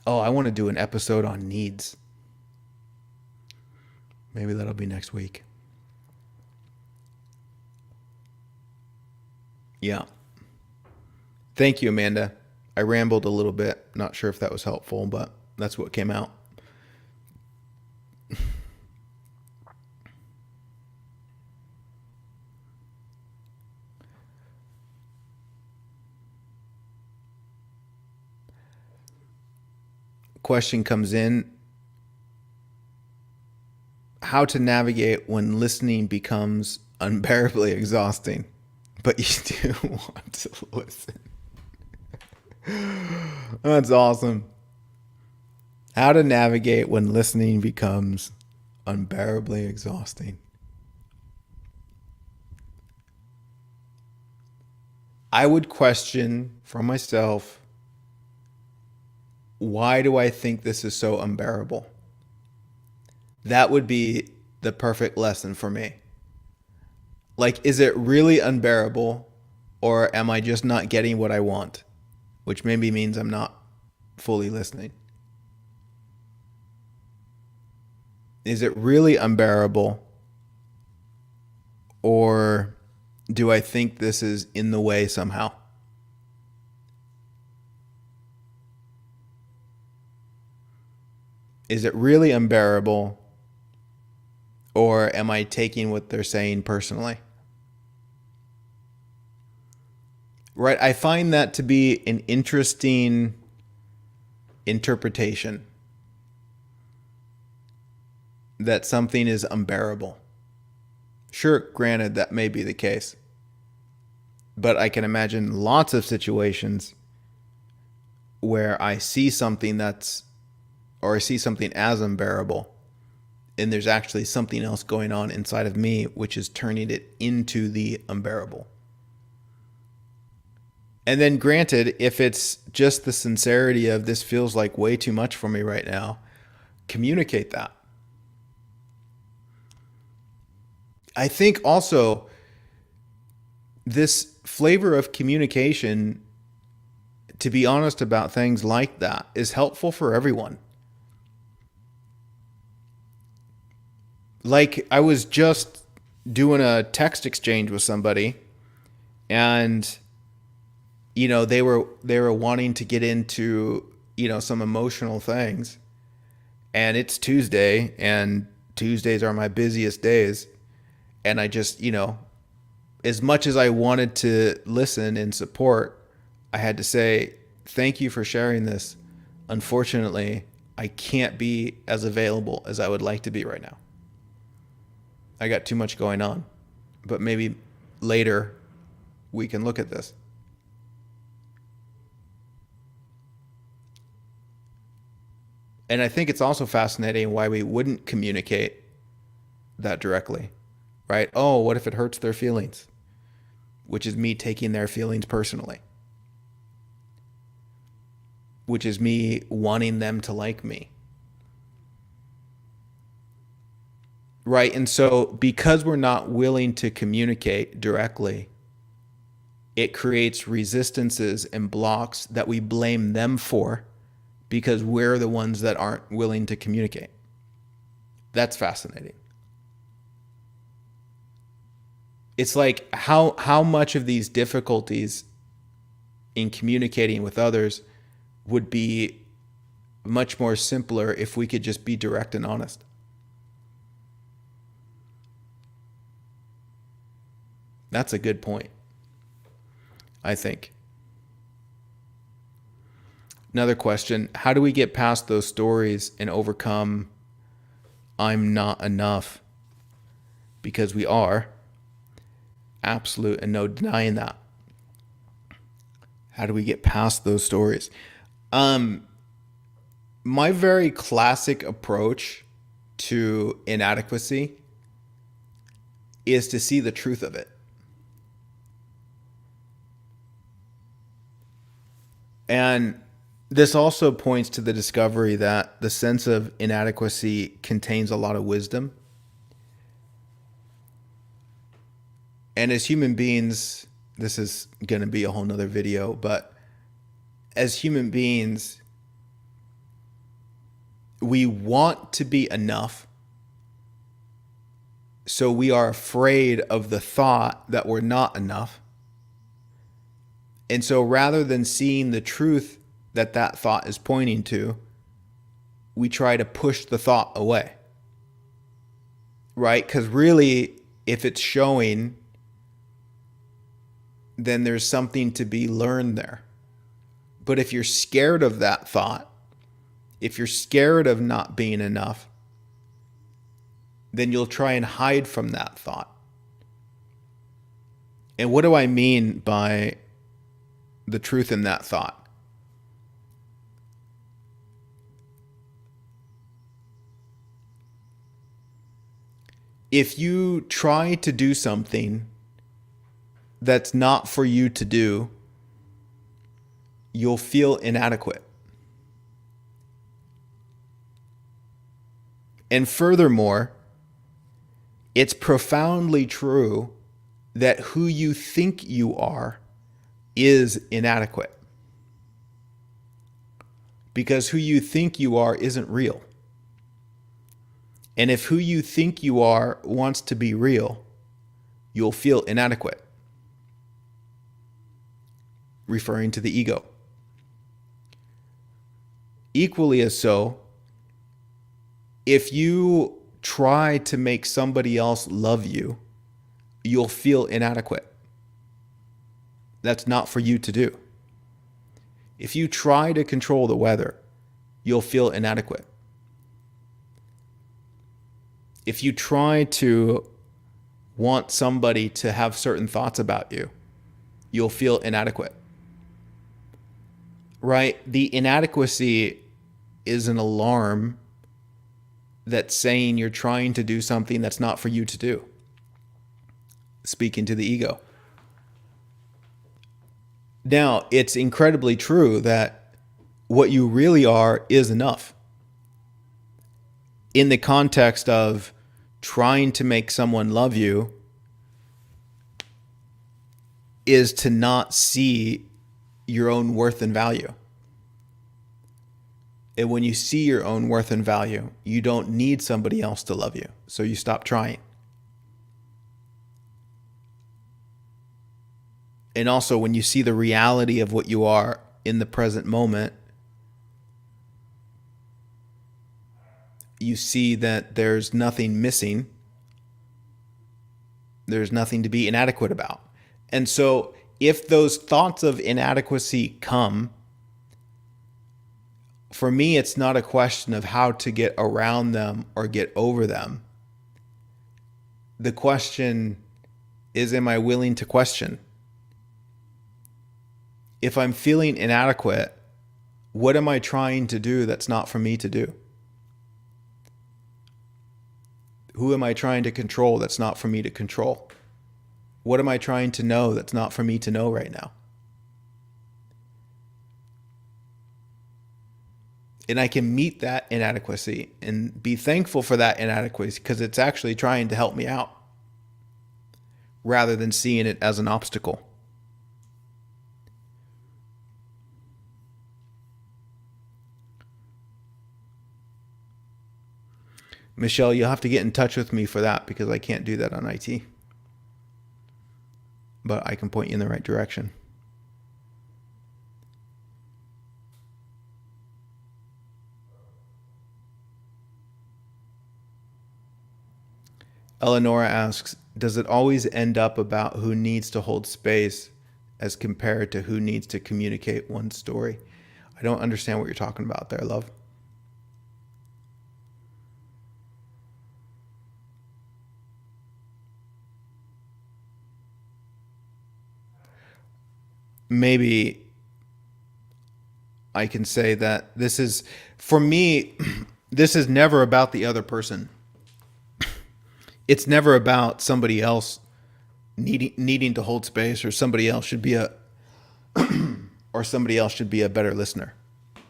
S1: Oh, I want to do an episode on needs. Maybe that'll be next week. Yeah. Thank you, Amanda. I rambled a little bit. Not sure if that was helpful, but that's what came out. Question comes in: how to navigate when listening becomes unbearably exhausting, but you do want to listen. That's awesome. How to navigate when listening becomes unbearably exhausting. I would question for myself, why do I think this is so unbearable? That would be the perfect lesson for me. Like, is it really unbearable, or am I just not getting what I want? Which maybe means I'm not fully listening. Is it really unbearable, or do I think this is in the way somehow? Is it really unbearable, or am I taking what they're saying personally? Right? I find that to be an interesting interpretation, that something is unbearable. Sure, granted, that may be the case. But I can imagine lots of situations where I see something or I see something as unbearable, and there's actually something else going on inside of me which is turning it into the unbearable. And then granted, if it's just the sincerity of this feels like way too much for me right now, communicate that. I think also this flavor of communication, to be honest about things like that, is helpful for everyone. Like, I was just doing a text exchange with somebody, and they were wanting to get into some emotional things, and it's Tuesday, and Tuesdays are my busiest days, and I just as much as I wanted to listen and support, I had to say, thank you for sharing this. Unfortunately, I can't be as available as I would like to be right now. I got too much going on, but maybe later we can look at this. And I think it's also fascinating why we wouldn't communicate that directly, right? Oh, what if it hurts their feelings? Which is me taking their feelings personally, which is me wanting them to like me. Right? And so because we're not willing to communicate directly, it creates resistances and blocks that we blame them for, because we're the ones that aren't willing to communicate. That's fascinating. It's like how much of these difficulties in communicating with others would be much more simpler if we could just be direct and honest. That's a good point, I think. Another question: how do we get past those stories and overcome I'm not enough? Because we are. Absolute and no denying that. How do we get past those stories? My very classic approach to inadequacy is to see the truth of it. And this also points to the discovery that the sense of inadequacy contains a lot of wisdom. And as human beings, this is going to be a whole nother video, but as human beings, we want to be enough. So we are afraid of the thought that we're not enough. And so rather than seeing the truth that that thought is pointing to, we try to push the thought away. Right? Because really, if it's showing, then there's something to be learned there. But if you're scared of that thought, if you're scared of not being enough, then you'll try and hide from that thought. And what do I mean by the truth in that thought? if you try to do something that's not for you to do, you'll feel inadequate. And furthermore, it's profoundly true that who you think you are is inadequate. Because who you think you are isn't real. And if who you think you are wants to be real, you'll feel inadequate. Referring to the ego. Equally as so, if you try to make somebody else love you, you'll feel inadequate. That's not for you to do. If you try to control the weather, you'll feel inadequate. If you try to want somebody to have certain thoughts about you, you'll feel inadequate. Right? The inadequacy is an alarm that's saying you're trying to do something that's not for you to do. Speaking to the ego. Now, it's incredibly true that what you really are is enough. In the context of trying to make someone love you is to not see your own worth and value. And when you see your own worth and value, you don't need somebody else to love you. So you stop trying. And also, when you see the reality of what you are in the present moment, you see that there's nothing missing. There's nothing to be inadequate about. And so if those thoughts of inadequacy come, for me, it's not a question of how to get around them or get over them. The question is, am I willing to question? If I'm feeling inadequate, what am I trying to do that's not for me to do? Who am I trying to control that's not for me to control? What am I trying to know that's not for me to know right now? And I can meet that inadequacy and be thankful for that inadequacy because it's actually trying to help me out rather than seeing it as an obstacle. Michelle, you'll have to get in touch with me for that because I can't do that on IT. But I can point you in the right direction. Eleonora asks, does it always end up about who needs to hold space as compared to who needs to communicate one story? I don't understand what you're talking about there, love. Maybe I can say that this is, for me, this is never about the other person. It's never about somebody else needing to hold space, or somebody else should be a better listener.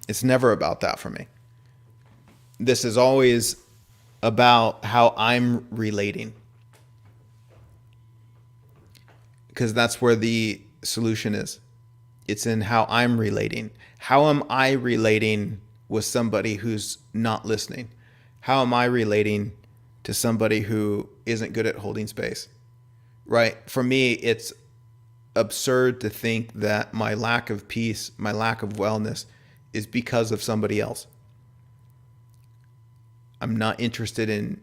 S1: It's never about that for me. This is always about how I'm relating, because that's where the solution is. It's in how I'm relating. How am I relating with somebody who's not listening? How am I relating to somebody who isn't good at holding space? Right? For me, it's absurd to think that my lack of peace, my lack of wellness is because of somebody else. I'm not interested in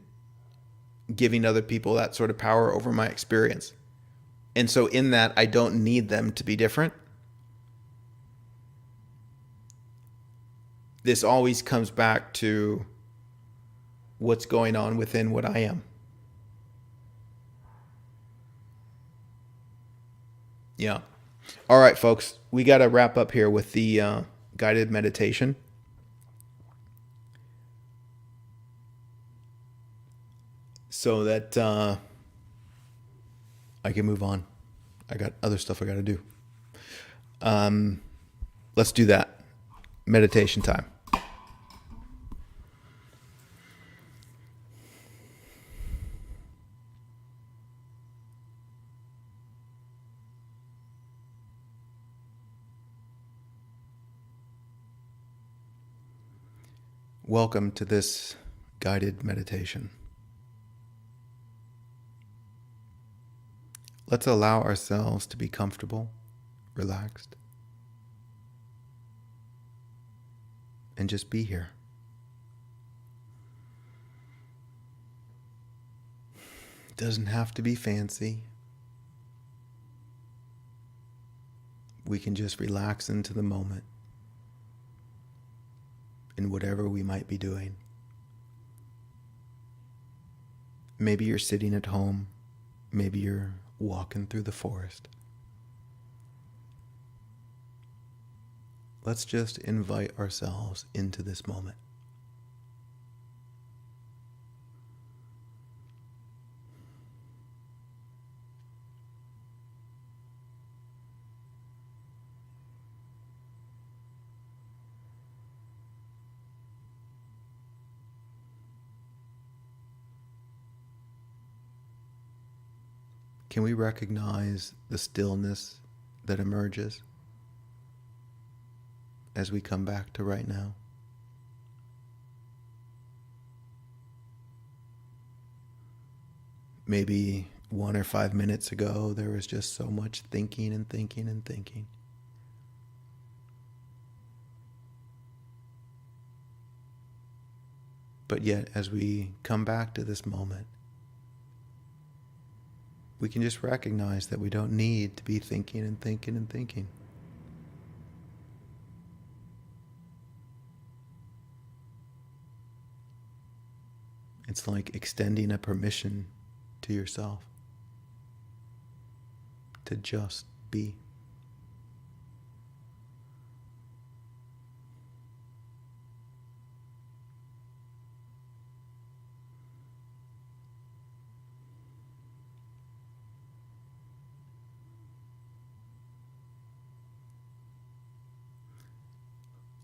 S1: giving other people that sort of power over my experience. And so in that, I don't need them to be different. This always comes back to what's going on within what I am. Yeah. All right, folks, we got to wrap up here with the guided meditation. so that I can move on. I got other stuff I got to do. Let's do that. Meditation time. Welcome to this guided meditation. Let's allow ourselves to be comfortable, relaxed, and just be here. It doesn't have to be fancy. We can just relax into the moment in whatever we might be doing. Maybe you're sitting at home. Maybe you're walking through the forest. Let's just invite ourselves into this moment. Can we recognize the stillness that emerges as we come back to right now? Maybe 1 or 5 minutes ago, there was just so much thinking and thinking and thinking. But yet, as we come back to this moment, we can just recognize that we don't need to be thinking and thinking and thinking. It's like extending a permission to yourself to just be.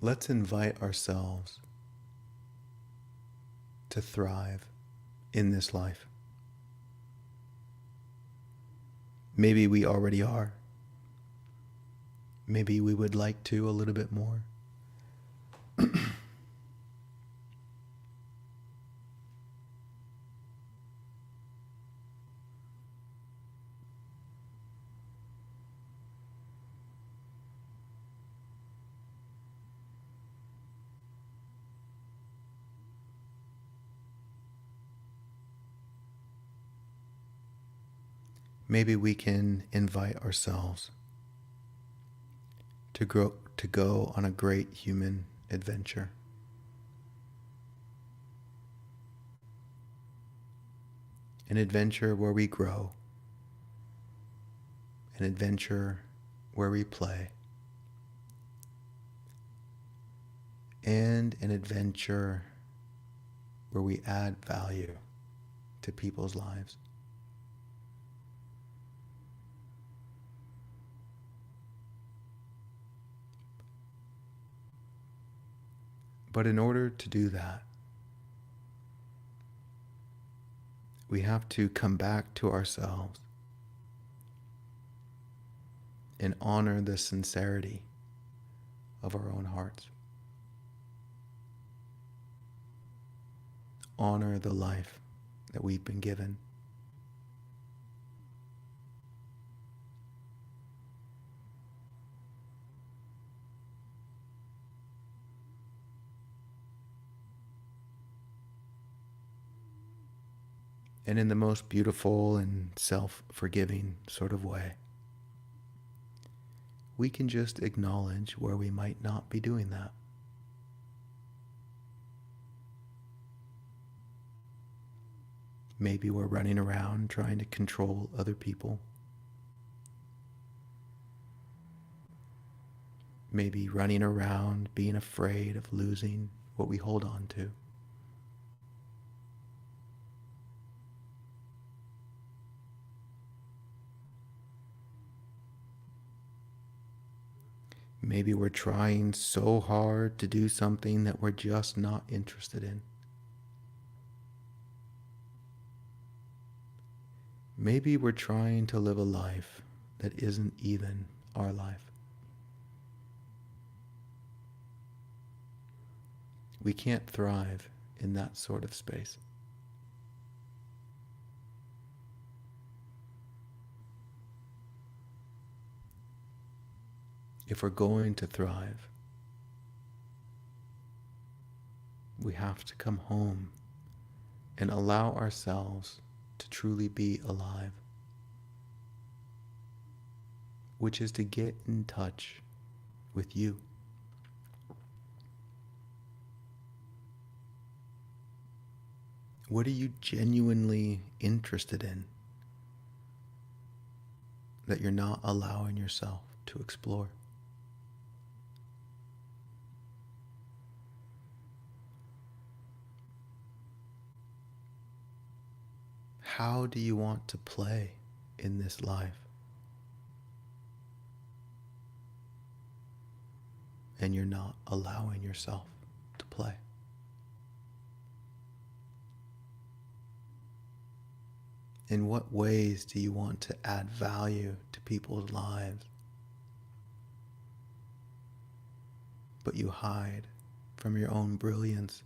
S1: Let's invite ourselves to thrive in this life. Maybe we already are. Maybe we would like to a little bit more. Maybe we can invite ourselves to go on a great human adventure. An adventure where we grow. An adventure where we play. And an adventure where we add value to people's lives. But in order to do that, we have to come back to ourselves and honor the sincerity of our own hearts. Honor the life that we've been given. And in the most beautiful and self-forgiving sort of way, we can just acknowledge where we might not be doing that. Maybe we're running around trying to control other people. Maybe running around being afraid of losing what we hold on to. Maybe we're trying so hard to do something that we're just not interested in. Maybe we're trying to live a life that isn't even our life. We can't thrive in that sort of space. If we're going to thrive, we have to come home and allow ourselves to truly be alive, which is to get in touch with you. What are you genuinely interested in that you're not allowing yourself to explore? How do you want to play in this life? And you're not allowing yourself to play. In what ways do you want to add value to people's lives, but you hide from your own brilliance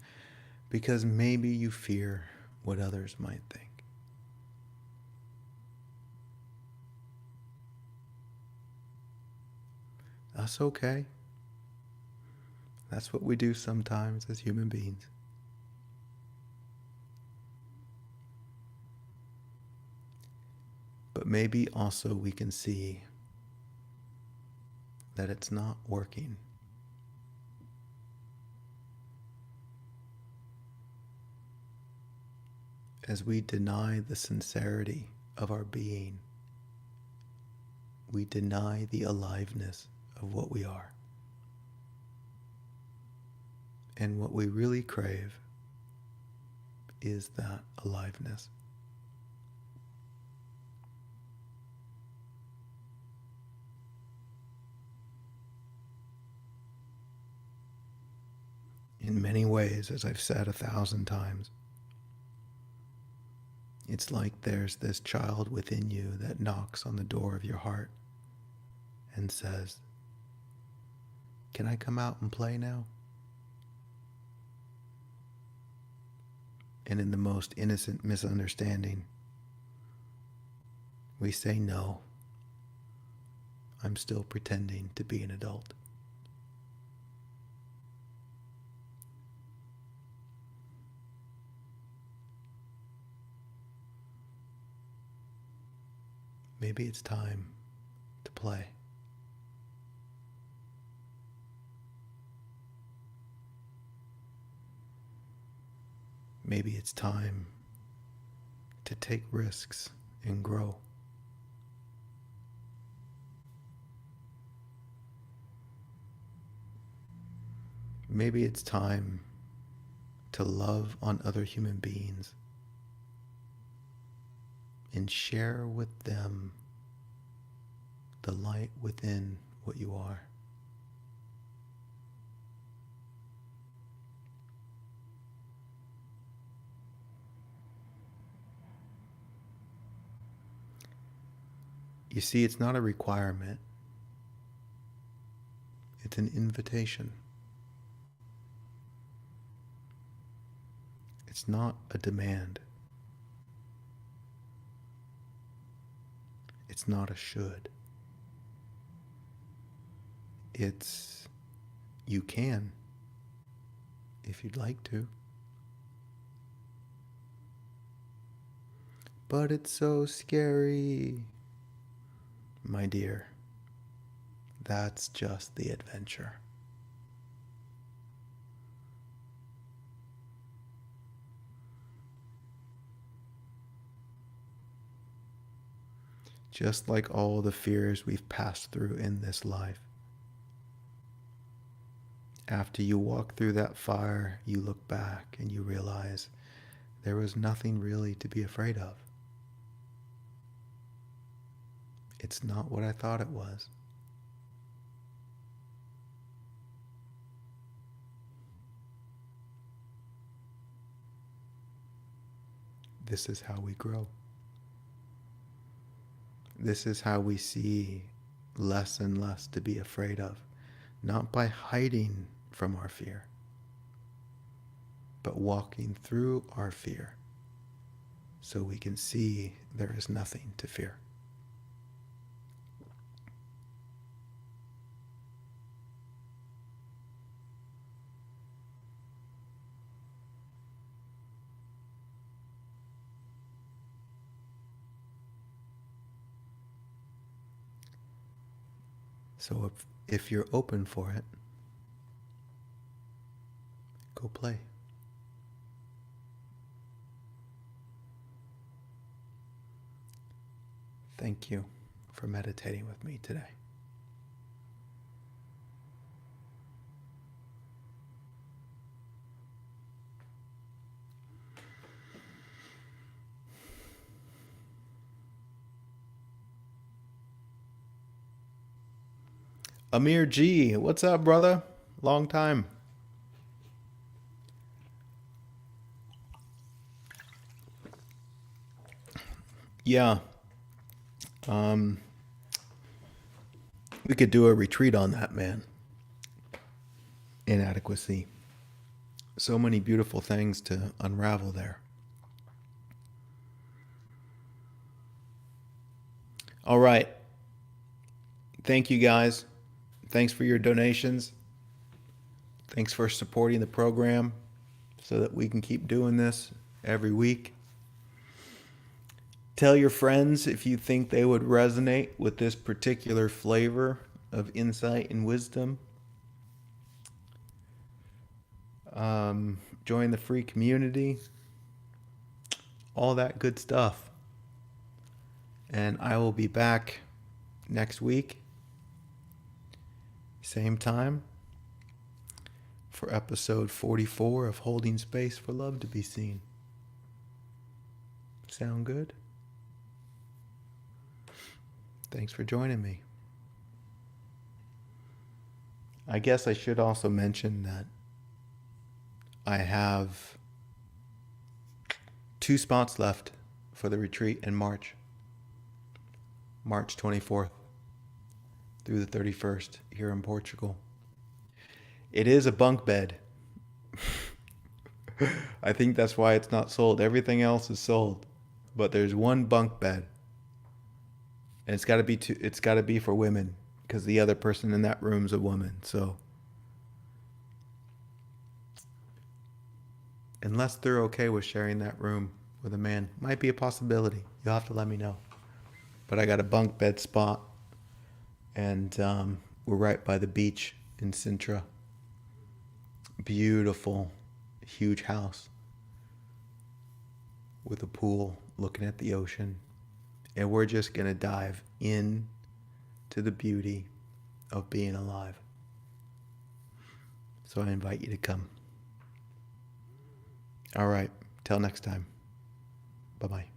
S1: because maybe you fear what others might think? That's okay. That's what we do sometimes as human beings. But maybe also we can see that it's not working. As we deny the sincerity of our being, we deny the aliveness of what we are. And what we really crave is that aliveness. In many ways, as I've said 1,000 times, it's like there's this child within you that knocks on the door of your heart and says, "Can I come out and play now?" And in the most innocent misunderstanding, we say, "No, I'm still pretending to be an adult." Maybe it's time to play. Maybe it's time to take risks and grow. Maybe it's time to love on other human beings and share with them the light within what you are. You see, it's not a requirement, it's an invitation. It's not a demand. It's not a should. It's you can if you'd like to. But it's so scary. My dear, that's just the adventure. Just like all the fears we've passed through in this life. After you walk through that fire, you look back and you realize there was nothing really to be afraid of. It's not what I thought it was. This is how we grow. This is how we see less and less to be afraid of, not by hiding from our fear, but walking through our fear so we can see there is nothing to fear. So if you're open for it, go play. Thank you for meditating with me today. Amir G, what's up, brother? Long time. Yeah. We could do a retreat on that, man. Inadequacy. So many beautiful things to unravel there. All right. Thank you, guys. Thanks for your donations. Thanks for supporting the program so that we can keep doing this every week. Tell your friends if you think they would resonate with this particular flavor of insight and wisdom. Join the free community. All that good stuff. And I will be back next week. Same time. For episode 44 of Holding Space for Love to be Seen. Sound good? Thanks for joining me. I guess I should also mention that I have 2 spots left for the retreat in March. March 24th through the 31st here in Portugal. It is a bunk bed. I think that's why it's not sold. Everything else is sold. But there's one bunk bed. And it's got to be for women because the other person in that room's a woman. So unless they're okay with sharing that room with a man, might be a possibility. You'll have to let me know. But I got a bunk bed spot, and we're right by the beach in Sintra. Beautiful, huge house with a pool looking at the ocean. And we're just going to dive in to the beauty of being alive. So I invite you to come. All right. Till next time. Bye-bye.